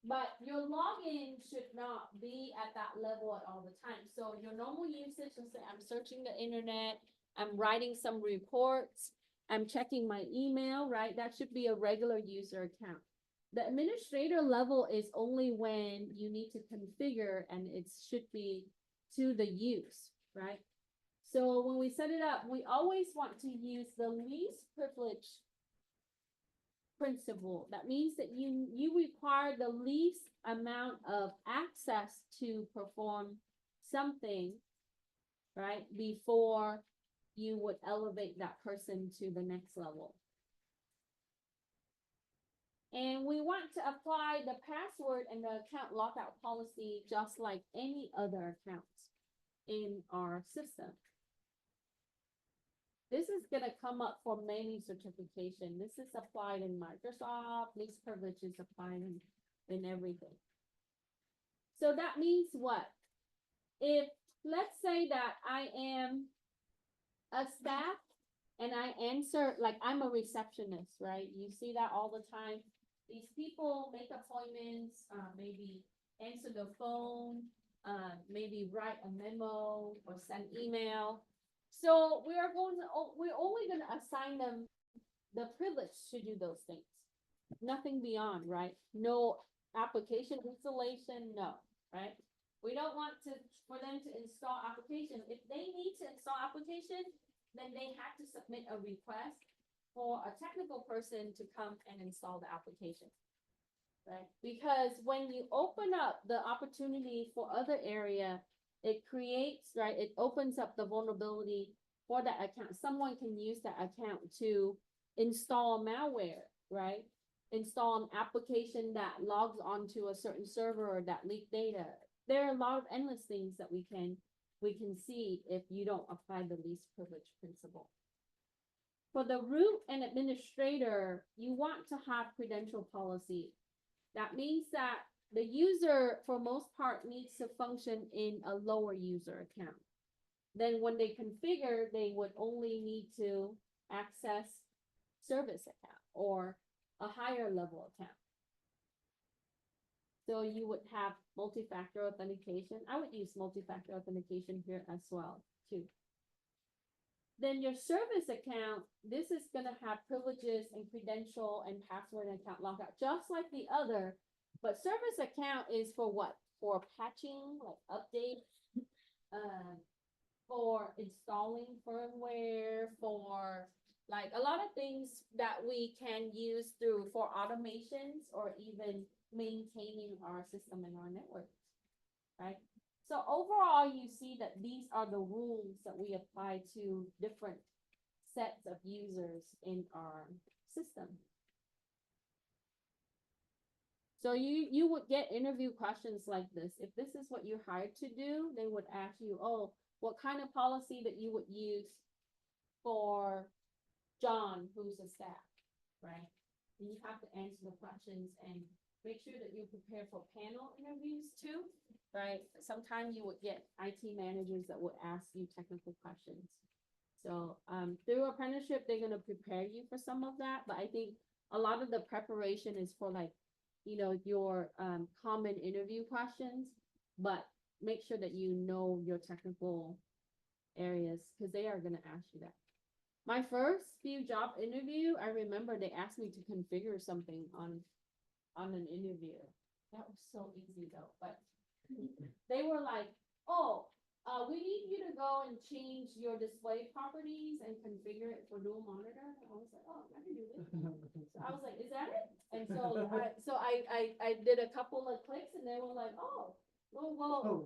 But your login should not be at that level at all the time. So your normal usage, let's say I'm searching the internet, I'm writing some reports, I'm checking my email, right? That should be a regular user account. The administrator level is only when you need to configure and it should be to the use, right? So when we set it up, we always want to use the least privilege principle. That means that you require the least amount of access to perform something, right? Before you would elevate that person to the next level. And we want to apply the password and the account lockout policy just like any other accounts in our system. This is going to come up for many certification. This is applied in Microsoft. Least privilege is applied in everything. So that means what? If let's say that I am a staff and I answer, like I'm a receptionist, right? You see that all the time. These people make appointments, maybe answer the phone, maybe write a memo or send email. So we're only going to assign them the privilege to do those things. Nothing beyond, right? No application installation, no, right? We don't want for them to install application. If they need to install application, then they have to submit a request for a technical person to come and install the application, right? Because when you open up the opportunity for other area, it creates, right? It opens up the vulnerability for that account. Someone can use that account to install malware, right? Install an application that logs onto a certain server or that leak data. There are a lot of endless things that we can see if you don't apply the least privilege principle. For the root and administrator, you want to have credential policy. That means that the user, for most part, needs to function in a lower user account. Then when they configure, they would only need to access service account or a higher level account. So you would have multi-factor authentication. I would use multi-factor authentication here as well, too. Then your service account, this is gonna have privileges and credential and password and account lockout, just like the other. But service account is for what? For patching, like updates, for installing firmware, for like a lot of things that we can use through for automations or even maintaining our system and our network, right? So overall, you see that these are the rules that we apply to different sets of users in our system. So you would get interview questions like this. If this is what you're hired to do, they would ask you, oh, what kind of policy that you would use for John, who's a staff, right? And you have to answer the questions and make sure that you're prepared for panel interviews too, right? Sometimes you would get IT managers that would ask you technical questions. So through apprenticeship, they're gonna prepare you for some of that, but I think a lot of the preparation is for like, you know, your common interview questions, but make sure that you know your technical areas because they are gonna ask you that. My first few job interview, I remember they asked me to configure something on an interview. That was so easy though, but they were like, oh, we need you to go and change your display properties and configure it for dual monitor. And I was like, oh, I can do this. So I was like, is that it? And so I did a couple of clicks and they were like, oh, well,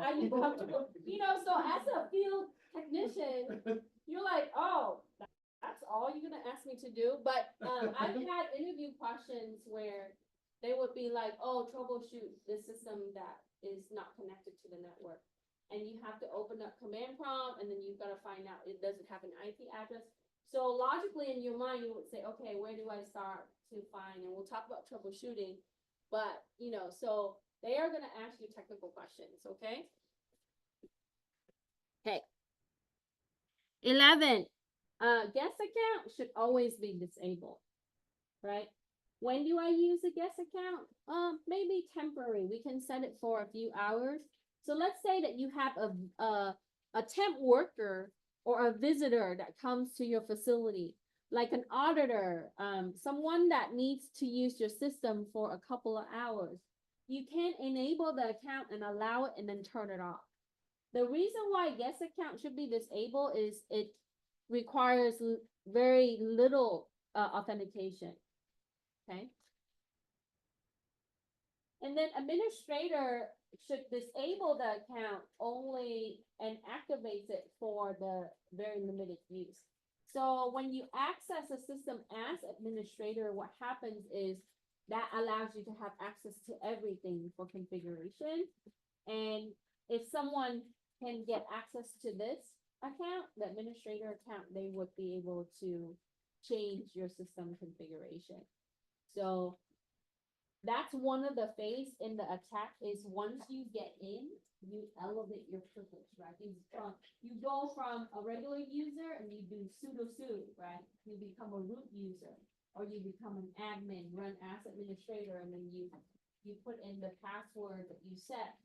are you comfortable? You know, so as a field technician, you're like, oh, that's all you're gonna ask me to do? But I've had interview questions where they would be like, oh, troubleshoot this system that is not connected to the network. And you have to open up command prompt and then you've got to find out it doesn't have an IP address. So logically in your mind, you would say, okay, where do I start to find? And we'll talk about troubleshooting. But, you know, so they are going to ask you technical questions, okay? Okay. 11, guest account should always be disabled, right? When do I use a guest account? Maybe temporary. We can set it for a few hours. So let's say that you have a temp worker or a visitor that comes to your facility, like an auditor, someone that needs to use your system for a couple of hours. You can enable the account and allow it and then turn it off. The reason why guest account should be disabled is it requires very little authentication. Okay. And then administrator should disable the account only and activates it for the very limited use. So when you access a system as administrator, what happens is that allows you to have access to everything for configuration. And if someone can get access to this account, the administrator account, they would be able to change your system configuration. So that's one of the phase in the attack is once you get in, you elevate your privilege, right? You go from a regular user and you do sudo, right? You become a root user or you become an admin, run as administrator, and then you put in the password that you set.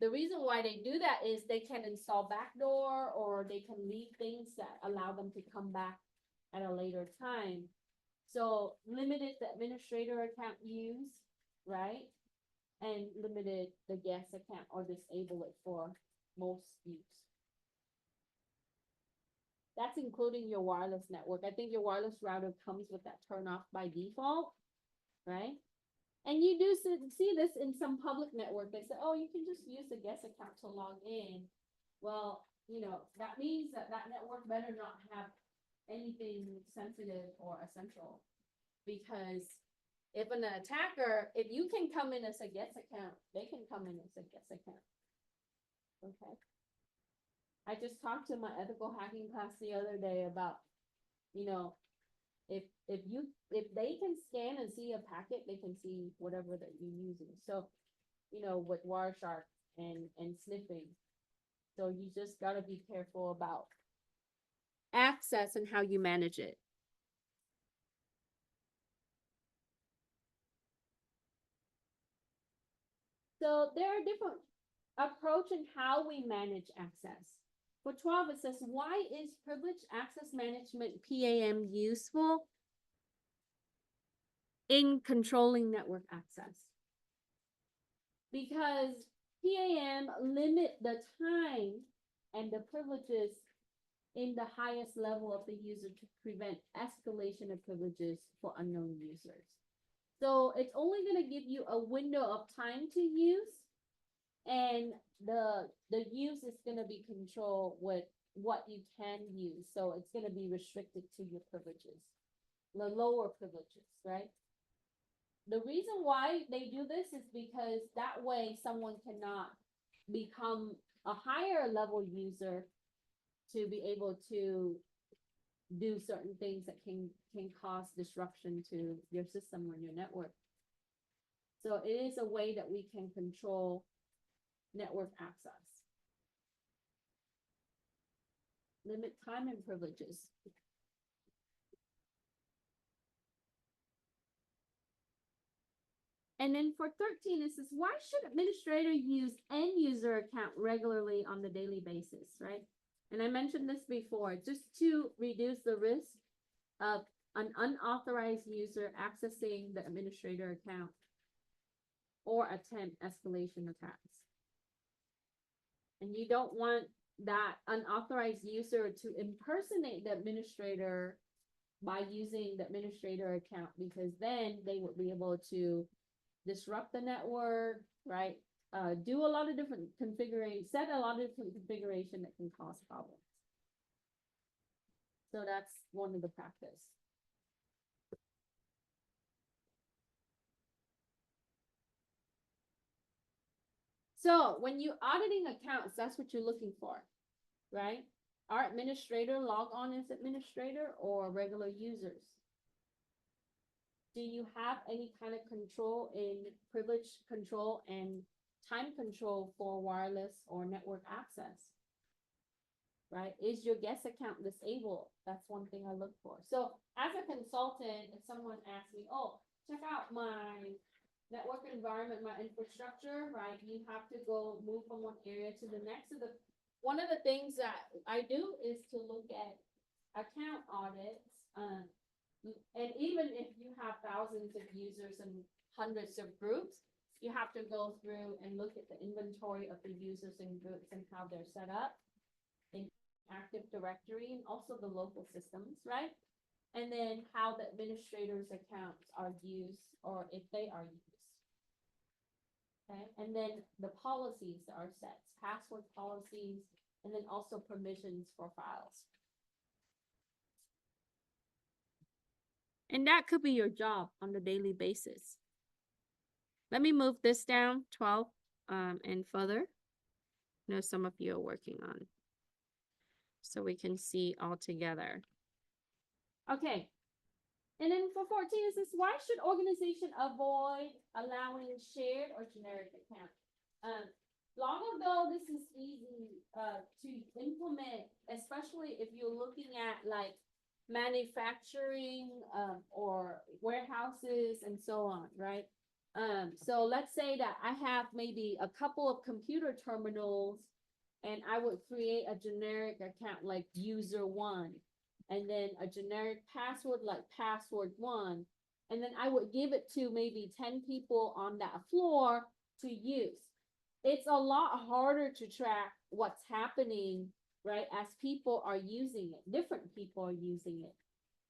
The reason why they do that is they can install backdoor or they can leave things that allow them to come back at a later time. So limited the administrator account use, right? And limited the guest account or disable it for most use. That's including your wireless network. I think your wireless router comes with that turn off by default, right? And you do see this in some public network. They say, oh, you can just use the guest account to log in. Well, you know, that means that that network better not have anything sensitive or essential. Because if an attacker, if you can come in as a guest account, they can come in as a guest account. Okay. I just talked to my ethical hacking class the other day about, you know, if they can scan and see a packet, they can see whatever that you're using. So, you know, with Wireshark and sniffing. So you just gotta be careful about access and how you manage it. So there are different approach in how we manage access. For 12, it says, why is privileged access management PAM useful in controlling network access? Because PAM limit the time and the privileges in the highest level of the user to prevent escalation of privileges for unknown users. So it's only going to give you a window of time to use, and the use is going to be controlled with what you can use. So it's going to be restricted to your privileges, the lower privileges, right? The reason why they do this is because that way someone cannot become a higher level user to be able to do certain things that can cause disruption to your system or your network. So it is a way that we can control network access. Limit time and privileges. And then for 13, it says, why should administrator use end user account regularly on the daily basis, right? And I mentioned this before, just to reduce the risk of an unauthorized user accessing the administrator account or attempt escalation attacks. And you don't want that unauthorized user to impersonate the administrator by using the administrator account, because then they would be able to disrupt the network, right? Do a lot of different configuration, set a lot of different configuration that can cause problems. So that's one of the practice. So when you auditing accounts, that's what you're looking for, right? Are administrator log on as administrator or regular users? Do you have any kind of control in privilege control and time control for wireless or network access? Right? Is your guest account disabled? That's one thing I look for. So as a consultant, if someone asks me, oh, check out my network environment, my infrastructure, right? You have to go move from one area to the next. So one of the things that I do is to look at account audits. And even if you have thousands of users and hundreds of groups, you have to go through and look at the inventory of the users and groups and how they're set up in Active Directory and also the local systems, right? And then how the administrators' accounts are used or if they are used. Okay, and then the policies are set, password policies, and then also permissions for files. And that could be your job on a daily basis. Let me move this down 12 and further. I know some of you are working on, so we can see all together. Okay. And then for 14, it says, why should organization avoid allowing shared or generic accounts? Long ago, this is easy to implement, especially if you're looking at like manufacturing or warehouses and so on, right? So let's say that I have maybe a couple of computer terminals and I would create a generic account like user one, and then a generic password like password one, and then I would give it to maybe 10 people on that floor to use. It's a lot harder to track what's happening, right, as people are using it, different people are using it.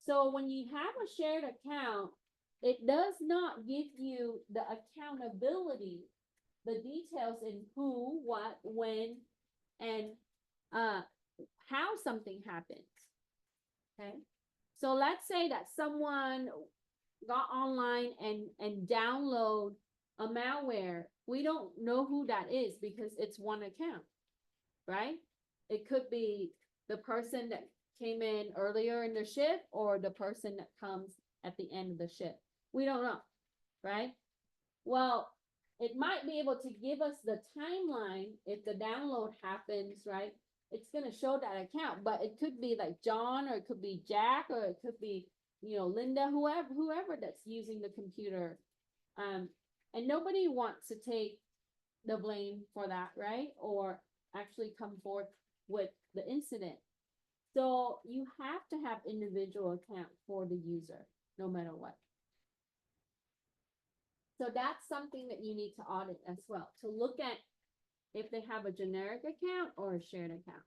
So when you have a shared account, it does not give you the accountability, the details in who, what, when, and how something happens. Okay. So let's say that someone got online and download a malware. We don't know who that is because it's one account, right? It could be the person that came in earlier in the shift or the person that comes at the end of the shift. We don't know, right? Well, it might be able to give us the timeline if the download happens, right? It's going to show that account, but it could be like John, or it could be Jack, or it could be, Linda, whoever that's using the computer. And nobody wants to take the blame for that, right? Or actually come forth with the incident. So you have to have individual account for the user, no matter what. So that's something that you need to audit as well, to look at if they have a generic account or a shared account.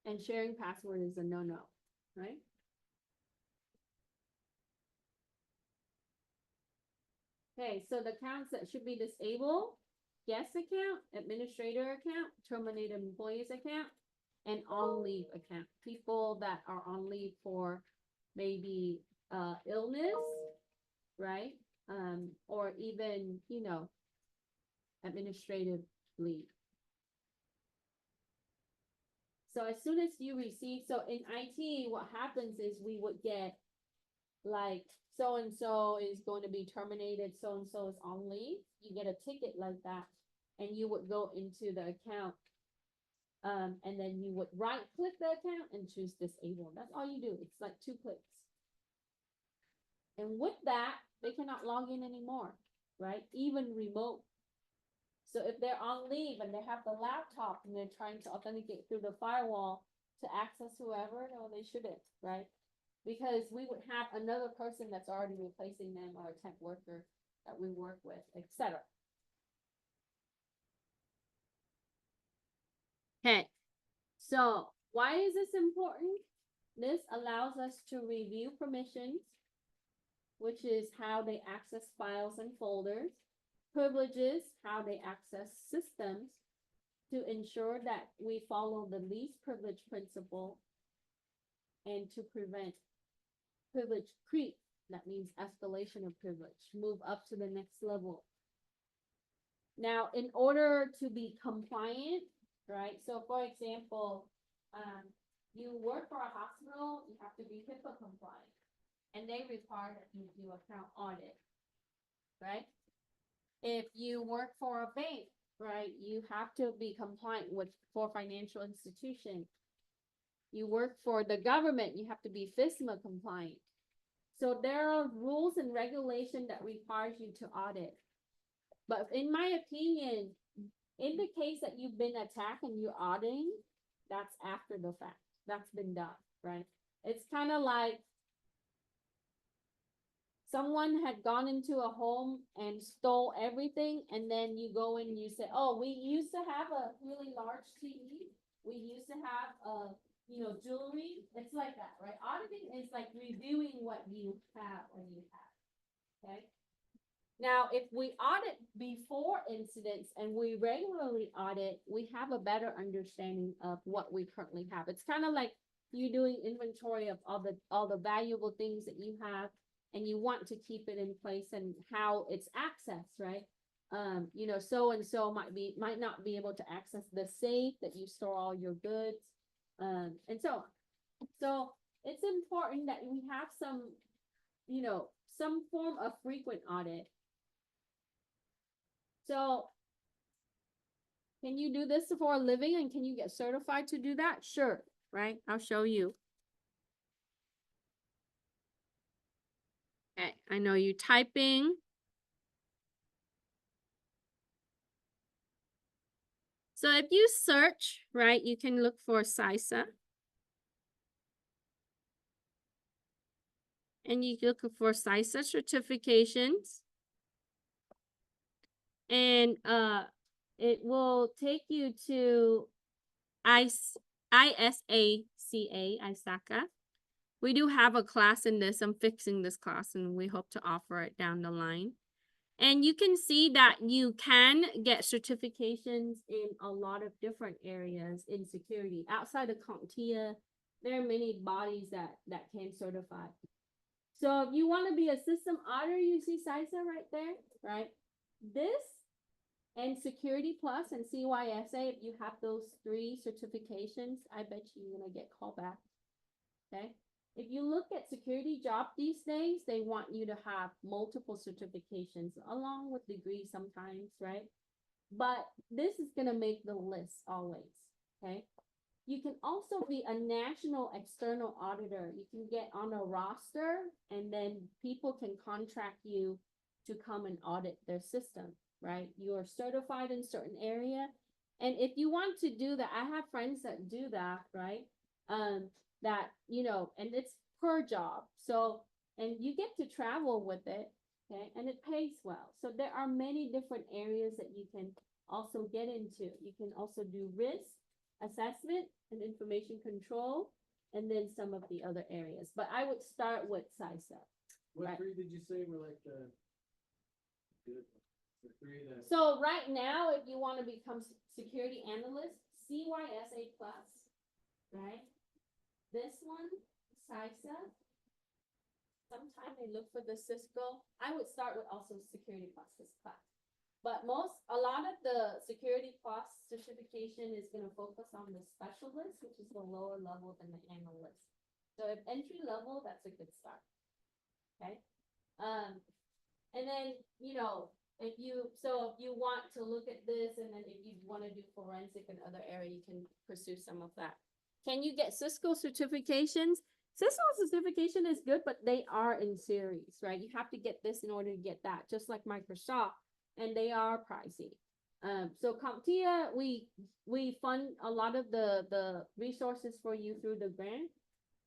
And sharing password is a no-no, right? Okay, so the accounts that should be disabled: guest account, administrator account, terminated employees account, and on leave account. People that are on leave for maybe illness, right? Or even, administrative leave. So as soon as you receive, so in IT, what happens is we would get like, so and so is going to be terminated, so and so is on leave. You get a ticket like that, and you would go into the account. And then you would right click the account and choose disable. That's all you do. It's like 2 clicks. And with that, they cannot log in anymore, right? Even remote. So if they're on leave and they have the laptop and they're trying to authenticate through the firewall to access whoever, no, they shouldn't, right? Because we would have another person that's already replacing them, or a temp worker that we work with, etc. Okay, so why is this important? This allows us to review permissions, which is how they access files and folders, privileges, how they access systems, to ensure that we follow the least privilege principle, and to prevent privilege creep. That means escalation of privilege, move up to the next level. Now, in order to be compliant, right? So for example, you work for a hospital, you have to be HIPAA compliant, and they require that you do account audit, right? If you work for a bank, right, you have to be compliant with for financial institution. You work for the government, you have to be FISMA compliant. So there are rules and regulation that requires you to audit. But in my opinion, in the case that you've been attacked and you're auditing, that's after the fact. That's been done, right? It's kind of like someone had gone into a home and stole everything, and then you go in and you say, oh, we used to have a really large TV. We used to have jewelry. It's like that, right? Auditing is like reviewing what you have when you have, okay? Now, if we audit before incidents and we regularly audit, we have a better understanding of what we currently have. It's kind of like you doing inventory of all the valuable things that you have, and you want to keep it in place and how it's accessed, right? So and so might not be able to access the safe that you store all your goods, and so on. So it's important that we have some form of frequent audit. So can you do this for a living, and can you get certified to do that? Sure, right? I'll show you. Okay, I know you typing. So if you search, right, you can look for CISA. And you look for CISA certifications. And it will take you to ISACA. We do have a class in this. I'm fixing this class, and we hope to offer it down the line. And you can see that you can get certifications in a lot of different areas in security. Outside of CompTIA, there are many bodies that can certify. So if you want to be a system auditor, you see CISA right there, right? This and Security Plus and CYSA, if you have those 3 certifications, I bet you're gonna get called back. Okay. If you look at security job these days, they want you to have multiple certifications along with degrees sometimes, right? But this is gonna make the list always. Okay. You can also be a national external auditor. You can get on a roster and then people can contract you to come and audit their system, right? You're certified in certain area. And if you want to do that, I have friends that do that, right? That, and it's per job. So, and you get to travel with it, okay? And it pays well. So there are many different areas that you can also get into. You can also do risk assessment and information control, and then some of the other areas. But I would start with CISA. What Right. 3 did you say were like the 3 that? So right now, if you want to become security analyst, CYSA plus, right? This one, CISA. Sometimes they look for the Cisco. I would start with also security plus this class. But a lot of the security plus certification is going to focus on the specialist, which is the lower level than the analyst. So if entry level, that's a good start. Okay. And then, if you want to look at this, and then if you want to do forensic and other area, you can pursue some of that. Can you get Cisco certifications? Cisco certification is good, but they are in series, right? You have to get this in order to get that, just like Microsoft, and they are pricey. So CompTIA, we fund a lot of the resources for you through the grant,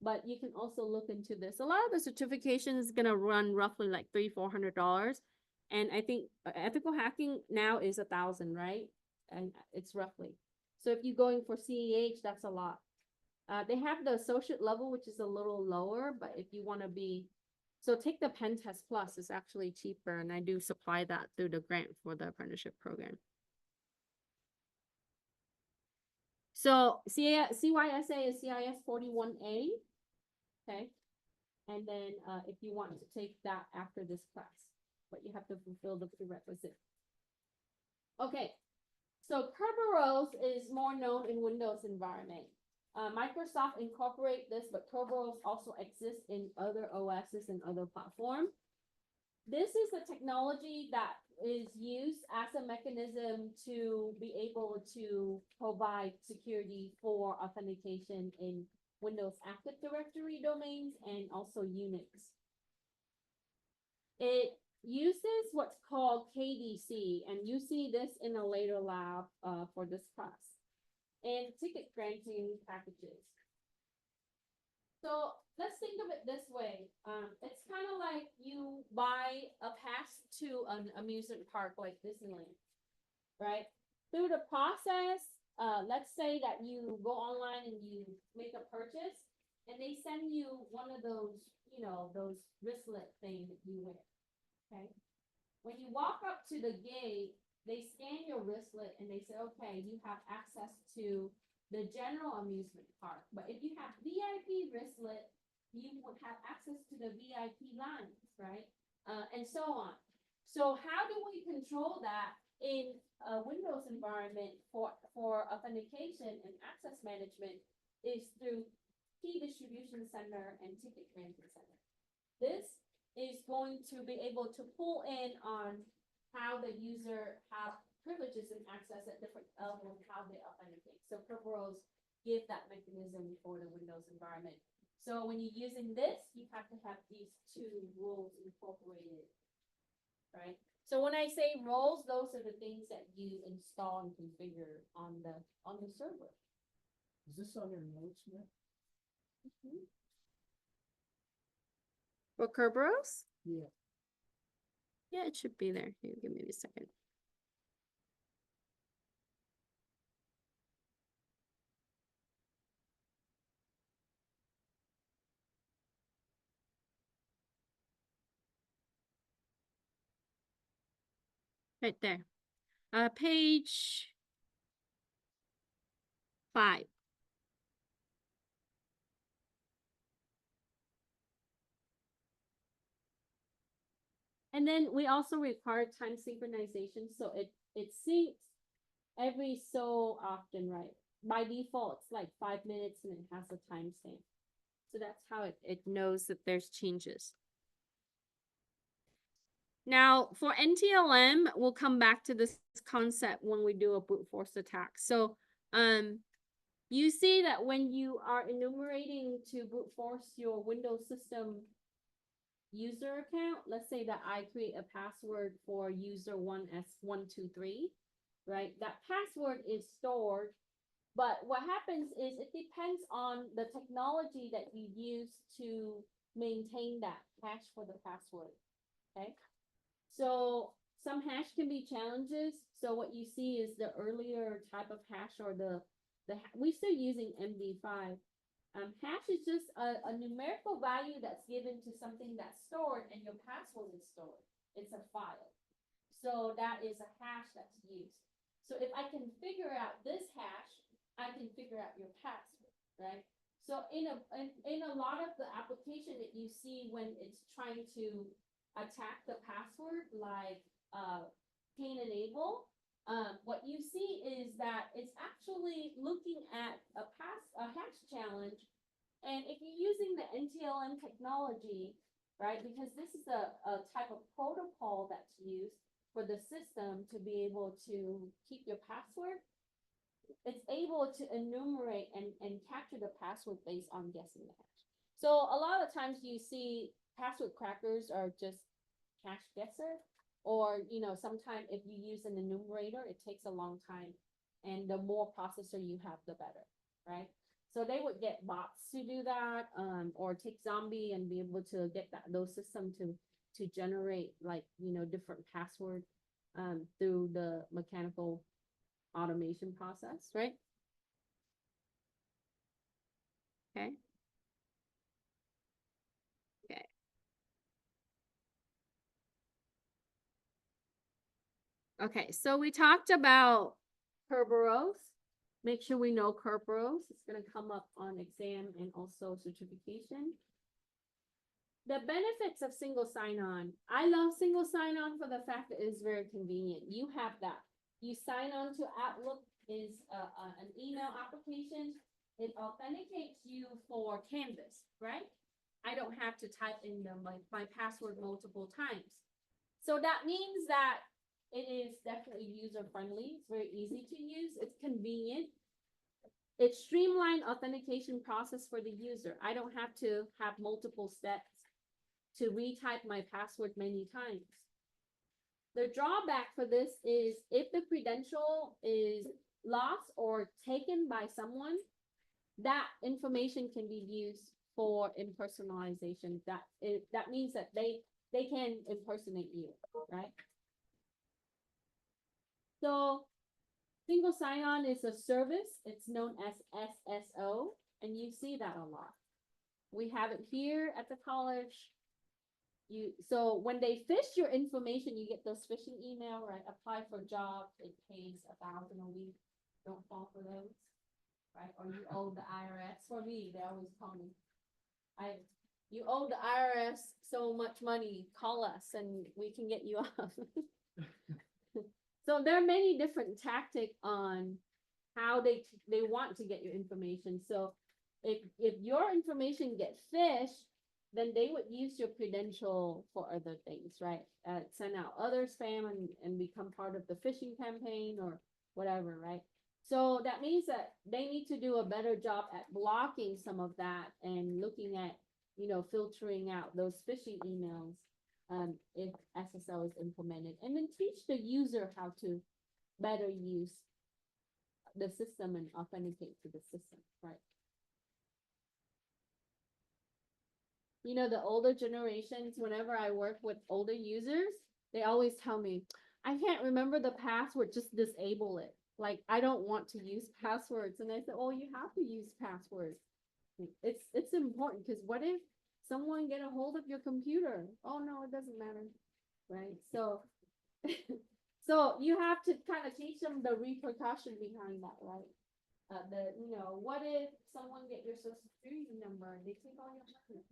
but you can also look into this. A lot of the certification is gonna run roughly like $300-400, and I think ethical hacking now is 1,000, right? And it's roughly. So if you're going for CEH, that's a lot. They have the associate level, which is a little lower, but if you want to take the Pen Test Plus, it's actually cheaper, and I do supply that through the grant for the apprenticeship program. So CYSA is CIS41A, okay? And then if you want to take that after this class, but you have to fulfill the prerequisite. Okay, so Kerberos is more known in Windows environment. Microsoft incorporate this, but Kerberos also exists in other OSs and other platforms. This is the technology that is used as a mechanism to be able to provide security for authentication in Windows Active Directory domains and also Unix. It uses what's called KDC, and you see this in a later lab for this class, and ticket granting packages. So let's think of it this way. It's kind of like you buy a pass to an amusement park like Disneyland, right? Through the process, let's say that you go online and you make a purchase, and they send you one of those, those wristlet things that you wear, okay? When you walk up to the gate, they scan your wristlet and they say, okay, you have access to the general amusement park. But if you have VIP wristlet, you would have access to the VIP lines, right? And so on. So how do we control that in a Windows environment for authentication and access management is through key distribution center and ticket granting center. This is going to be able to pull in on how the user have privileges and access at different levels, how they authenticate. So Kerberos give that mechanism for the Windows environment. So when you're using this, you have to have these 2 rules incorporated, right? So when I say roles, those are the things that you install and configure on the server. Is this on your notes, man? Mm-hmm. For Kerberos? Yeah. Yeah, it should be there. Here, give me a second. right there. Page 5. And then we also require time synchronization, so it syncs every so often, right? By default, it's like 5 minutes and it has a timestamp. So that's how it knows that there's changes. Now, for NTLM, we'll come back to this concept when we do a brute force attack. So, you see that when you are enumerating to brute force your Windows system user account, let's say that I create a password for user 1S123, right? That password is stored, but what happens is it depends on the technology that you use to maintain that hash for the password, okay? So some hash can be challenges. So what you see is the earlier type of hash or we're still using MD5. Hash is just a numerical value that's given to something that's stored and your password is stored. It's a file. So that is a hash that's used. So if I can figure out this hash, I can figure out your password, right? So in a lot of the application that you see when it's trying to attack the password, like Pain Enable, what you see is that it's actually looking at a hash challenge. And if you're using the NTLM technology, right, because this is a type of protocol that's used for the system to be able to keep your password, it's able to enumerate and capture the password based on guessing the hash. So a lot of times you see password crackers are just hash guesser, or sometimes if you use an enumerator, it takes a long time, and the more processor you have, the better, right? So they would get bots to do that, or take zombie and be able to get those systems to generate like different password through the mechanical automation process, right? Okay. Okay. Okay, so we talked about Kerberos. Make sure we know Kerberos. It's going to come up on exam and also certification. The benefits of single sign-on. I love single sign-on for the fact that it's very convenient. You have that. You sign on to Outlook is an email application. It authenticates you for Canvas, right? I don't have to type in my password multiple times. So that means that it is definitely user-friendly. It's very easy to use. It's convenient. It's streamlined authentication process for the user. I don't have to have multiple steps to retype my password many times. The drawback for this is if the credential is lost or taken by someone, that information can be used for impersonalization. That means that they can impersonate you, right? So single sign-on is a service. It's known as SSO, and you see that a lot. We have it here at the college. So when they phish your information, you get those phishing email, right? Apply for a job, it pays $1,000 a week. Don't fall for those, right? Or you owe the IRS. For me, they always call me. You owe the IRS so much money. Call us and we can get you off. So there are many different tactics on how they want to get your information. So if your information gets phished, then they would use your credential for other things, right? Send out other spam and become part of the phishing campaign or whatever, right? So that means that they need to do a better job at blocking some of that and looking at, filtering out those phishing emails if SSL is implemented, and then teach the user how to better use the system and authenticate to the system, right? The older generations, whenever I work with older users, they always tell me, I can't remember the password, just disable it. Like, I don't want to use passwords. And I said, oh, you have to use passwords. It's important, because what if someone get a hold of your computer? Oh, no, it doesn't matter, right? So So you have to kind of teach them the repercussion behind that, right? What if someone get your social security number and they take all your money,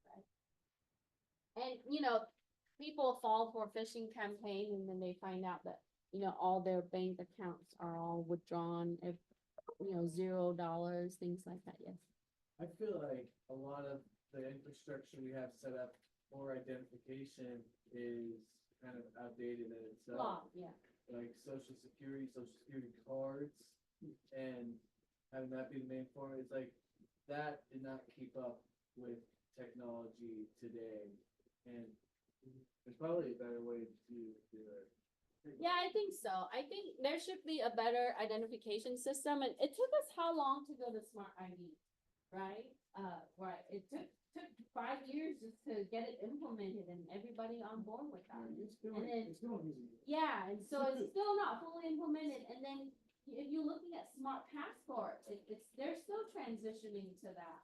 right? And, people fall for a phishing campaign and then they find out that, all their bank accounts are all withdrawn if, $0, things like that, yes. I feel like a lot of the infrastructure we have set up for identification is kind of outdated in itself. Law, yeah. Like social security cards, and having that be the main form, it's like, that did not keep up with technology today, and there's probably a better way to do it. Yeah, I think so. I think there should be a better identification system, and it took us how long to go to smart ID, right? Right, it took 5 years just to get it implemented and everybody on board with that. And then, yeah, and so it's still not fully implemented, and then if you're looking at smart passport, they're still transitioning to that.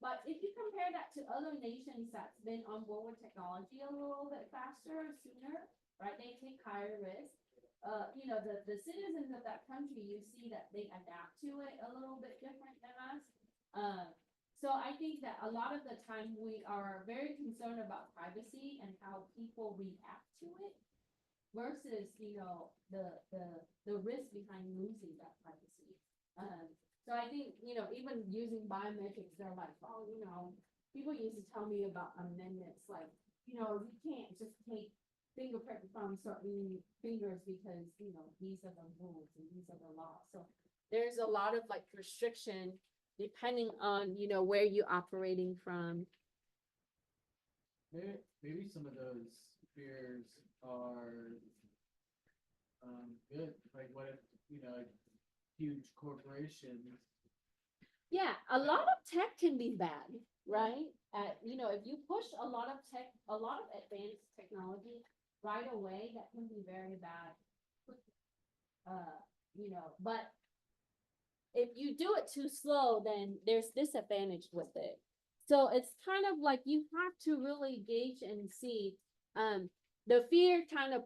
But if you compare that to other nations that's been on board with technology a little bit faster, sooner, right, they take higher risk. The citizens of that country, you see that they adapt to it a little bit different than us. So I think that a lot of the time we are very concerned about privacy and how people react to it versus, the risk behind losing that privacy. So I think, even using biometrics, they're like, oh, people used to tell me about amendments, like, you can't just take fingerprint from certain fingers because, these are the rules and these are the laws. So there's a lot of like restriction depending on, where you're operating from. Maybe some of those fears are good. Like, what if, like, huge corporations. Yeah, a lot of tech can be bad, right? If you push a lot of advanced technology right away, that can be very bad. But if you do it too slow, then there's disadvantage with it. So it's kind of like you have to really gauge and see, the fear kind of,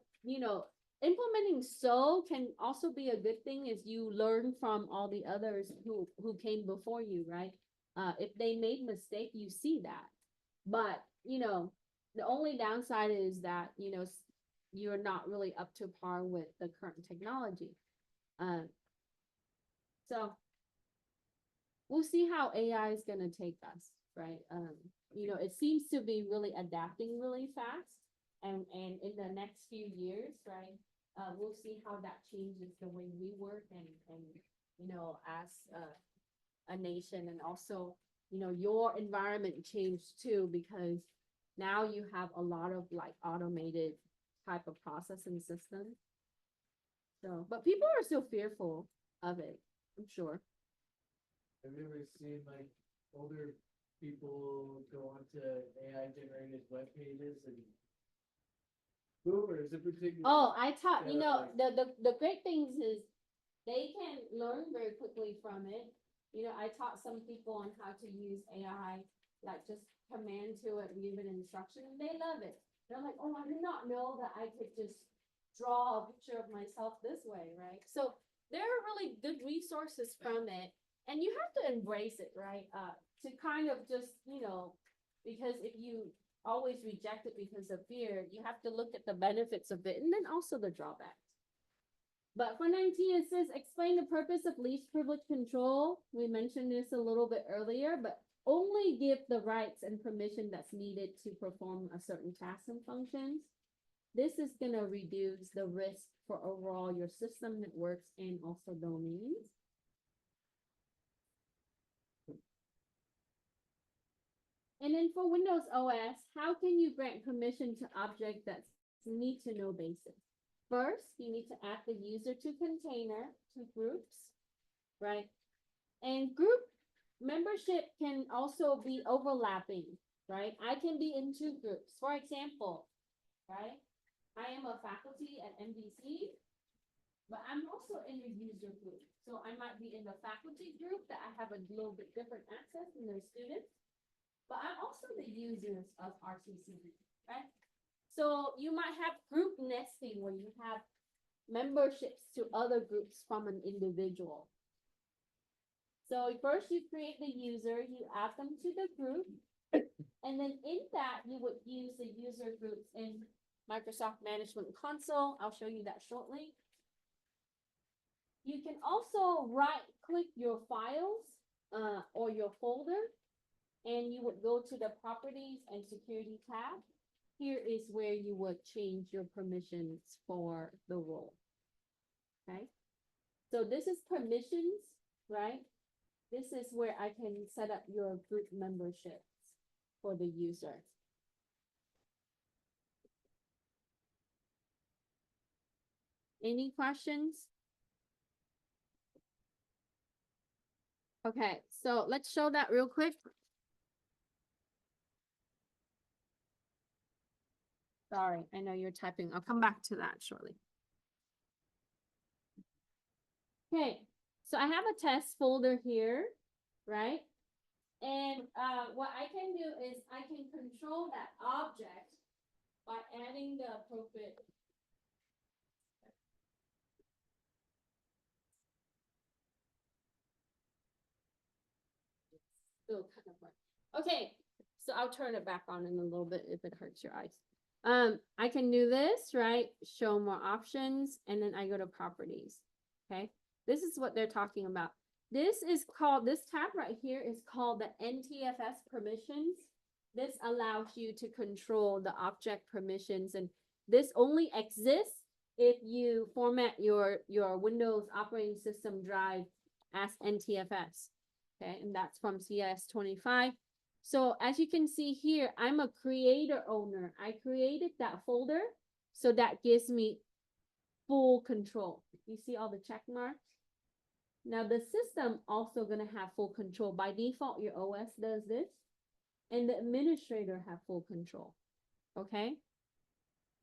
implementing so can also be a good thing as you learn from all the others who came before you, right? If they made mistake, you see that. But, the only downside is that, you're not really up to par with the current technology. So we'll see how AI is gonna take us, right? It seems to be really adapting really fast. And in the next few years, right, we'll see how that changes the way we work and as a nation, and also, your environment changed too, because now you have a lot of like automated type of processing systems. So, but people are still fearful of it, I'm sure. Have you ever seen like older people go onto AI generated web pages and boomers in particular? Oh, I taught, Yeah, like- the great things is they can learn very quickly from it. I taught some people on how to use AI, like just command to it, give it instruction, and they love it. They're like, oh, I did not know that I could just draw a picture of myself this way, right? So there are really good resources from it, and you have to embrace it, right? To kind of just, because if you always reject it because of fear, you have to look at the benefits of it and then also the drawbacks. But for 19, it says, explain the purpose of least privilege control. We mentioned this a little bit earlier, but only give the rights and permission that's needed to perform a certain task and functions. This is going to reduce the risk for overall your system, networks, and also domains. And then for Windows OS, how can you grant permission to objects that's need to know basis? First, you need to add the user to container, to groups, right? And group membership can also be overlapping, right? I can be in two groups. For example, right? I am a faculty at MDC, but I'm also in the user group. So I might be in the faculty group that I have a little bit different access than their students, but I'm also the users of RTC, right? So you might have group nesting where you have, memberships to other groups from an individual. So first you create the user, you add them to the group, and then in that you would use the user groups in Microsoft Management Console. I'll show you that shortly. You can also right-click your files or your folder, and you would go to the Properties and Security tab. Here is where you would change your permissions for the role. Okay, so this is permissions, right? This is where I can set up your group memberships for the user. Any questions? Okay, so let's show that real quick. Sorry, I know you're typing. I'll come back to that shortly. Okay, so I have a test folder here, right? And what I can do is I can control that object by adding the appropriate. Still kind of bright. Okay, so I'll turn it back on in a little bit if it hurts your eyes. I can do this, right? Show more options, and then I go to properties. Okay, this is what they're talking about. This tab right here is called the NTFS permissions. This allows you to control the object permissions, and this only exists if you format your Windows operating system drive as NTFS. Okay, and that's from CIS27. So as you can see here, I'm a creator owner. I created that folder, so that gives me full control. You see all the check marks? Now the system also gonna have full control. By default, your OS does this, and the administrator have full control. Okay.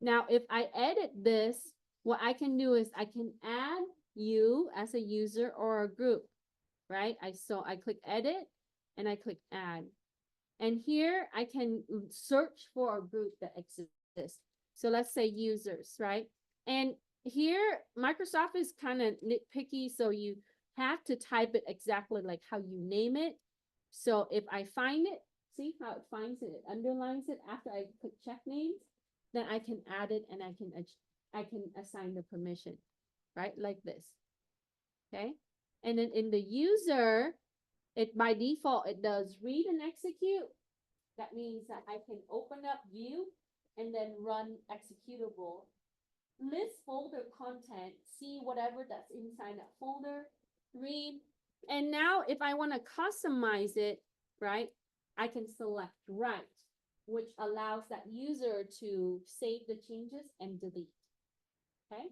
Now, if I edit this, what I can do is I can add you as a user or a group, right? So I click edit and I click add. And here I can search for a group that exists. So let's say users, right? And here Microsoft is kind of nitpicky, so you have to type it exactly like how you name it. So if I find it, see how it finds it, it underlines it after I click check names, then I can add it and I can assign the permission, right? Like this. Okay. And then in the user, it by default, it does read and execute. That means that I can open up view and then run executable. List folder content, see whatever that's inside that folder, read. And now if I want to customize it, right, I can select write, which allows that user to save the changes and delete. Okay.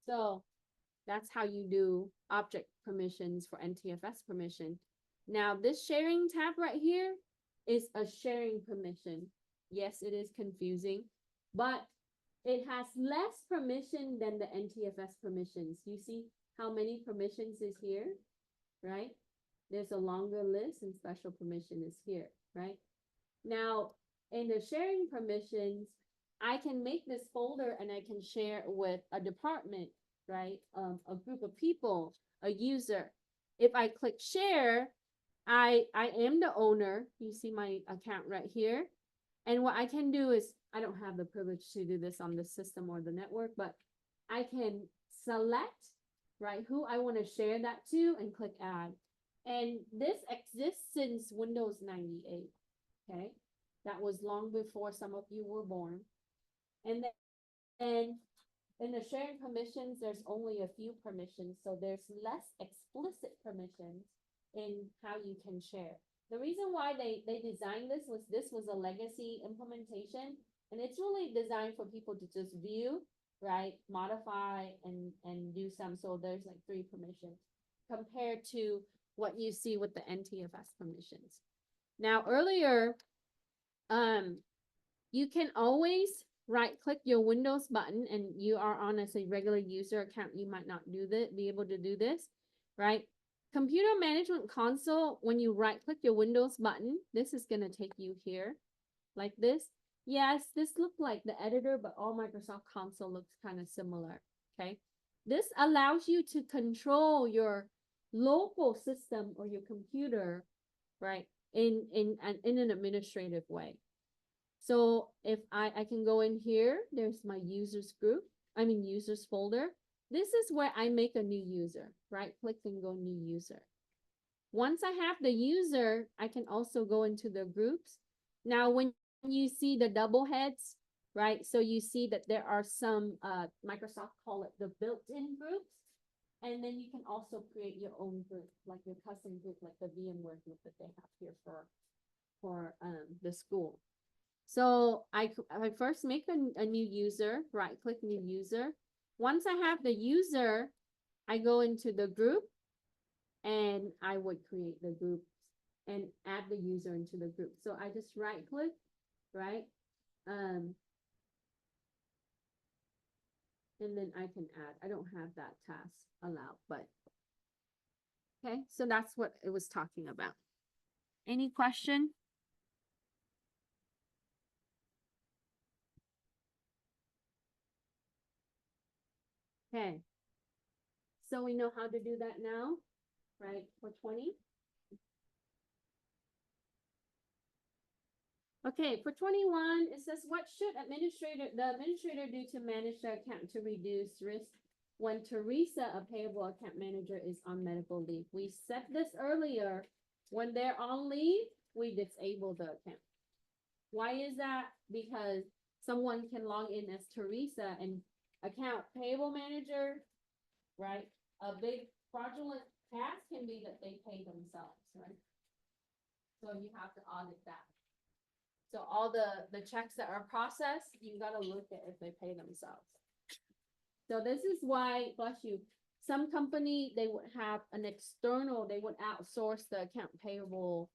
So that's how you do object permissions for NTFS permission. Now this sharing tab right here is a sharing permission. Yes, it is confusing, but it has less permission than the NTFS permissions. You see how many permissions is here, right? There's a longer list and special permission is here, right? Now, in the sharing permissions, I can make this folder and I can share with a department, right? A group of people, a user. If I click share, I am the owner. You see my account right here. And what I can do is, I don't have the privilege to do this on the system or the network, but I can select, right, who I want to share that to and click add. And this exists since Windows 98, okay? That was long before some of you were born. And then in the sharing permissions, there's only a few permissions, so there's less explicit permissions in how you can share. The reason why they designed this was a legacy implementation, and it's really designed for people to just view, right, modify and do some. So there's like 3 permissions compared to what you see with the NTFS permissions. Now earlier, you can always right click your Windows button, and you are on as a regular user account, you might not be able to do this, right? Computer Management Console, when you right click your Windows button, this is going to take you here like this. Yes, this looked like the editor, but all Microsoft console looks kind of similar. Okay. This allows you to control your local system or your computer, right? In an administrative way. So if I can go in here, there's my users group, users folder. This is where I make a new user, right? Click and go new user. Once I have the user, I can also go into the groups. Now, when you see the double heads, right? So you see that there are some, Microsoft call it the built-in groups. And then you can also create your own group, like your custom group, like the VMware group that they have here for the school. So I first make a new user, right click new user. Once I have the user, I go into the group and I would create the group and add the user into the group. So I just right click, right? And then I can add. I don't have that task allowed, but okay, so that's what it was talking about. Any question? Okay. So we know how to do that now, right? For 20. Okay, for 21, it says, what should the administrator do to manage their account to reduce risk when Teresa, a payable account manager, is on medical leave? We said this earlier. When they're on leave, we disable the account. Why is that? Because someone can log in as Teresa and account payable manager, right? A big fraudulent task can be that they pay themselves, right? So you have to audit that. So all the checks that are processed, you gotta look at if they pay themselves. So this is why, bless you, some company, they would have an external, they would outsource the account payable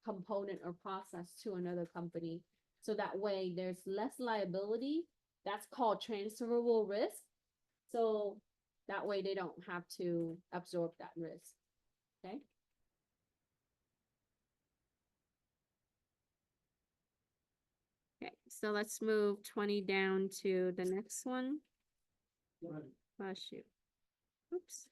component or process to another company. So that way there's less liability. That's called transferable risk. So that way they don't have to absorb that risk. Okay. Okay, so let's move 20 down to the next one. Oh, shoot. Oops.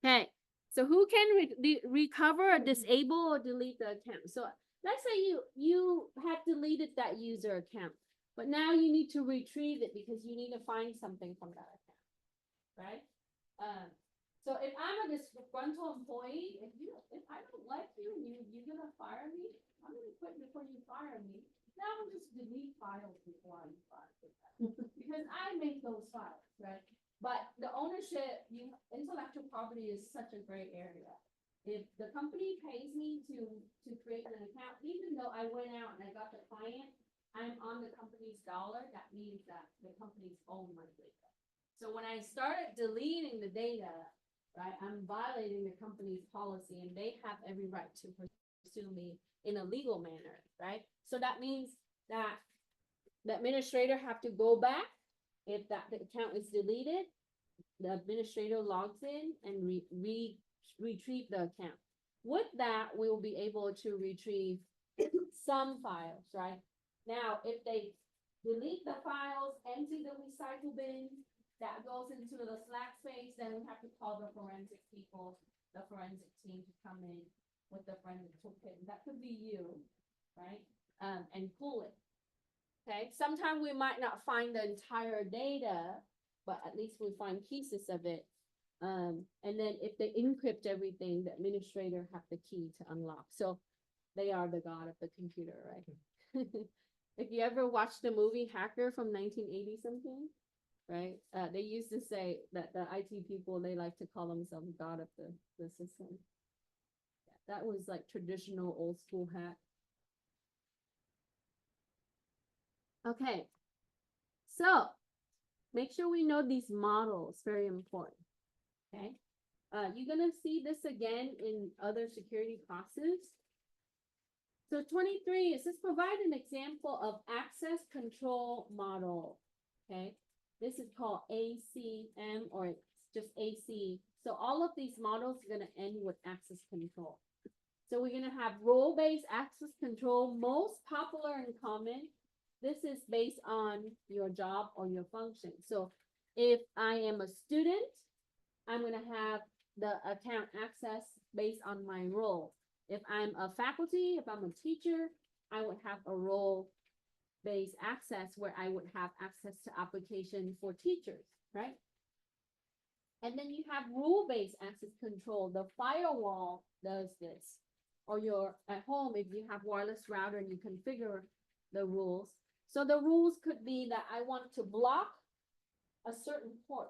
Okay, so who can recover or disable or delete the account? So let's say you had deleted that user account, but now you need to retrieve it because you need to find something from that account, right? So if I'm a disgruntled employee, if I don't like you and you're gonna fire me, I'm gonna quit before you fire me. Now I'm just delete files before I'm fired because I make those files, right? But the ownership, intellectual property is such a gray area. If the company pays me to create an account, even though I went out and I got the client, I'm on the company's dollar, that means that the company's own my data. So when I started deleting the data, right, I'm violating the company's policy and they have every right to pursue me in a legal manner, right? So that means that the administrator have to go back. If the account is deleted, the administrator logs in and retrieve the account. With that, we will be able to retrieve some files, right? Now, if they delete the files, empty the recycle bin, that goes into the Slack space, then we have to call the forensic people, the forensic team to come in with the forensic toolkit. That could be you, right? And pull it. Okay, sometimes we might not find the entire data, but at least we find pieces of it. And then if they encrypt everything, the administrator have the key to unlock. So they are the god of the computer, right? If you ever watched the movie Hacker from 1980 something, right? They used to say that the IT people, they like to call themselves god of the system. Yeah, that was like traditional old school hack. Okay, so make sure we know these models, very important, okay? You're gonna see this again in other security classes. So 23, it says provide an example of access control model, okay? This is called ACM or it's just AC. So all of these models are gonna end with access control. So we're gonna have role-based access control, most popular and common. This is based on your job or your function. So if I am a student, I'm gonna have the account access based on my role. If I'm a faculty, if I'm a teacher, I would have a role-based access where I would have access to application for teachers, right? And then you have rule-based access control. The firewall does this. Or you're at home, if you have wireless router and you configure the rules. So the rules could be that I want to block a certain port,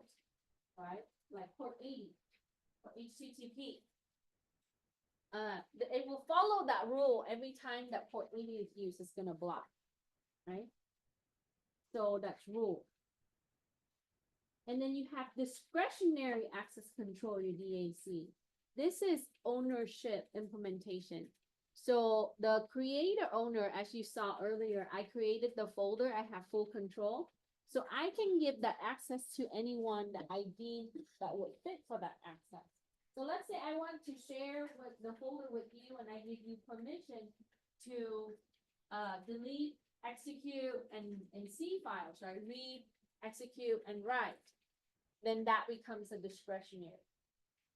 right? Like port 80 or HTTP. It will follow that rule every time that port 80 is used, it's gonna block, right? So that's rule. And then you have discretionary access control, your DAC. This is ownership implementation. So the creator owner, as you saw earlier, I created the folder, I have full control. So I can give that access to anyone that I deem that would fit for that access. So let's say I want to share with the folder with you and I give you permission to delete, execute, and see files, right? Read, execute, and write. Then that becomes a discretionary.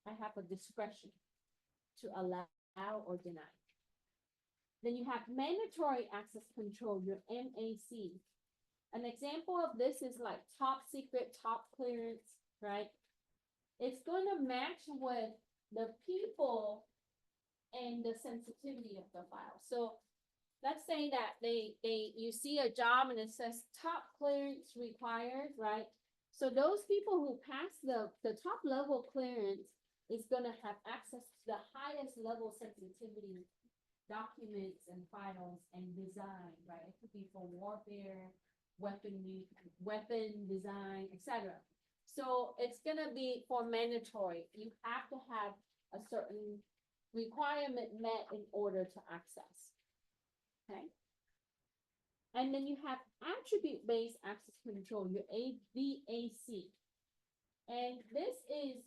I have a discretion to allow or deny. Then you have mandatory access control, your MAC. An example of this is like top secret, top clearance, right? It's going to match with the people and the sensitivity of the file. So let's say that you see a job and it says top clearance required, right? So those people who pass the top level clearance is gonna have access to the highest level sensitivity documents and files and design, right? It could be for warfare, weapon design, etc. So it's gonna be for mandatory. You have to have a certain requirement met in order to access. Okay. And then you have attribute-based access control, your ADAC. And this is,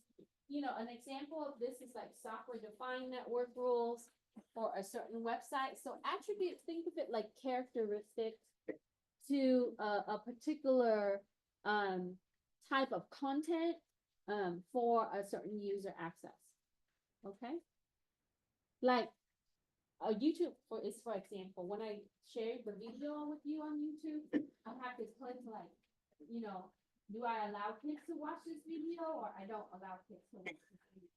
an example of this is like software-defined network rules for a certain website. So attributes, think of it like characteristics to a particular type of content for a certain user access. Okay? Like YouTube is for example, when I share the video with you on YouTube, I have to click like, do I allow kids to watch this video or I don't allow kids to watch this video?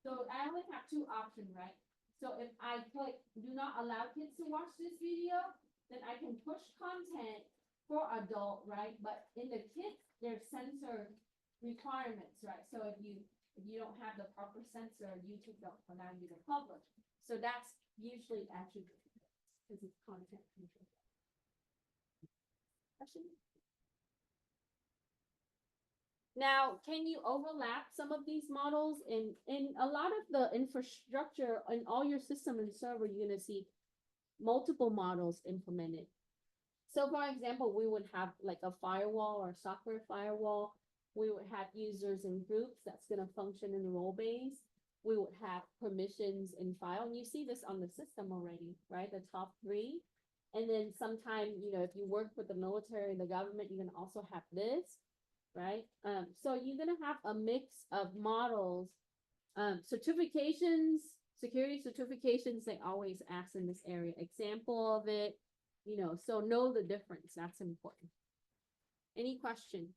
So I only have two options, right? So if I click do not allow kids to watch this video, then I can push content for adult, right? But in the kids, there's censor requirements, right? So if you don't have the proper censor, YouTube don't allow you to publish. So that's usually attribute because it's content control. Question? Now, can you overlap some of these models? In a lot of the infrastructure in all your system and server, you're gonna see multiple models implemented. So for example, we would have like a firewall or software firewall. We would have users and groups that's gonna function in role base. We would have permissions in file, and you see this on the system already, right? The top three. And then sometime, if you work with the military, the government, you're gonna also have this, right? So you're gonna have a mix of models, certifications, security certifications, they always ask in this area, example of it, so know the difference, that's important. Any question?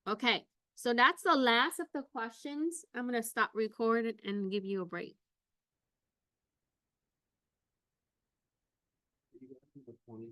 Okay, so that's the last of the questions. I'm gonna stop recording and give you a break. You got the 20.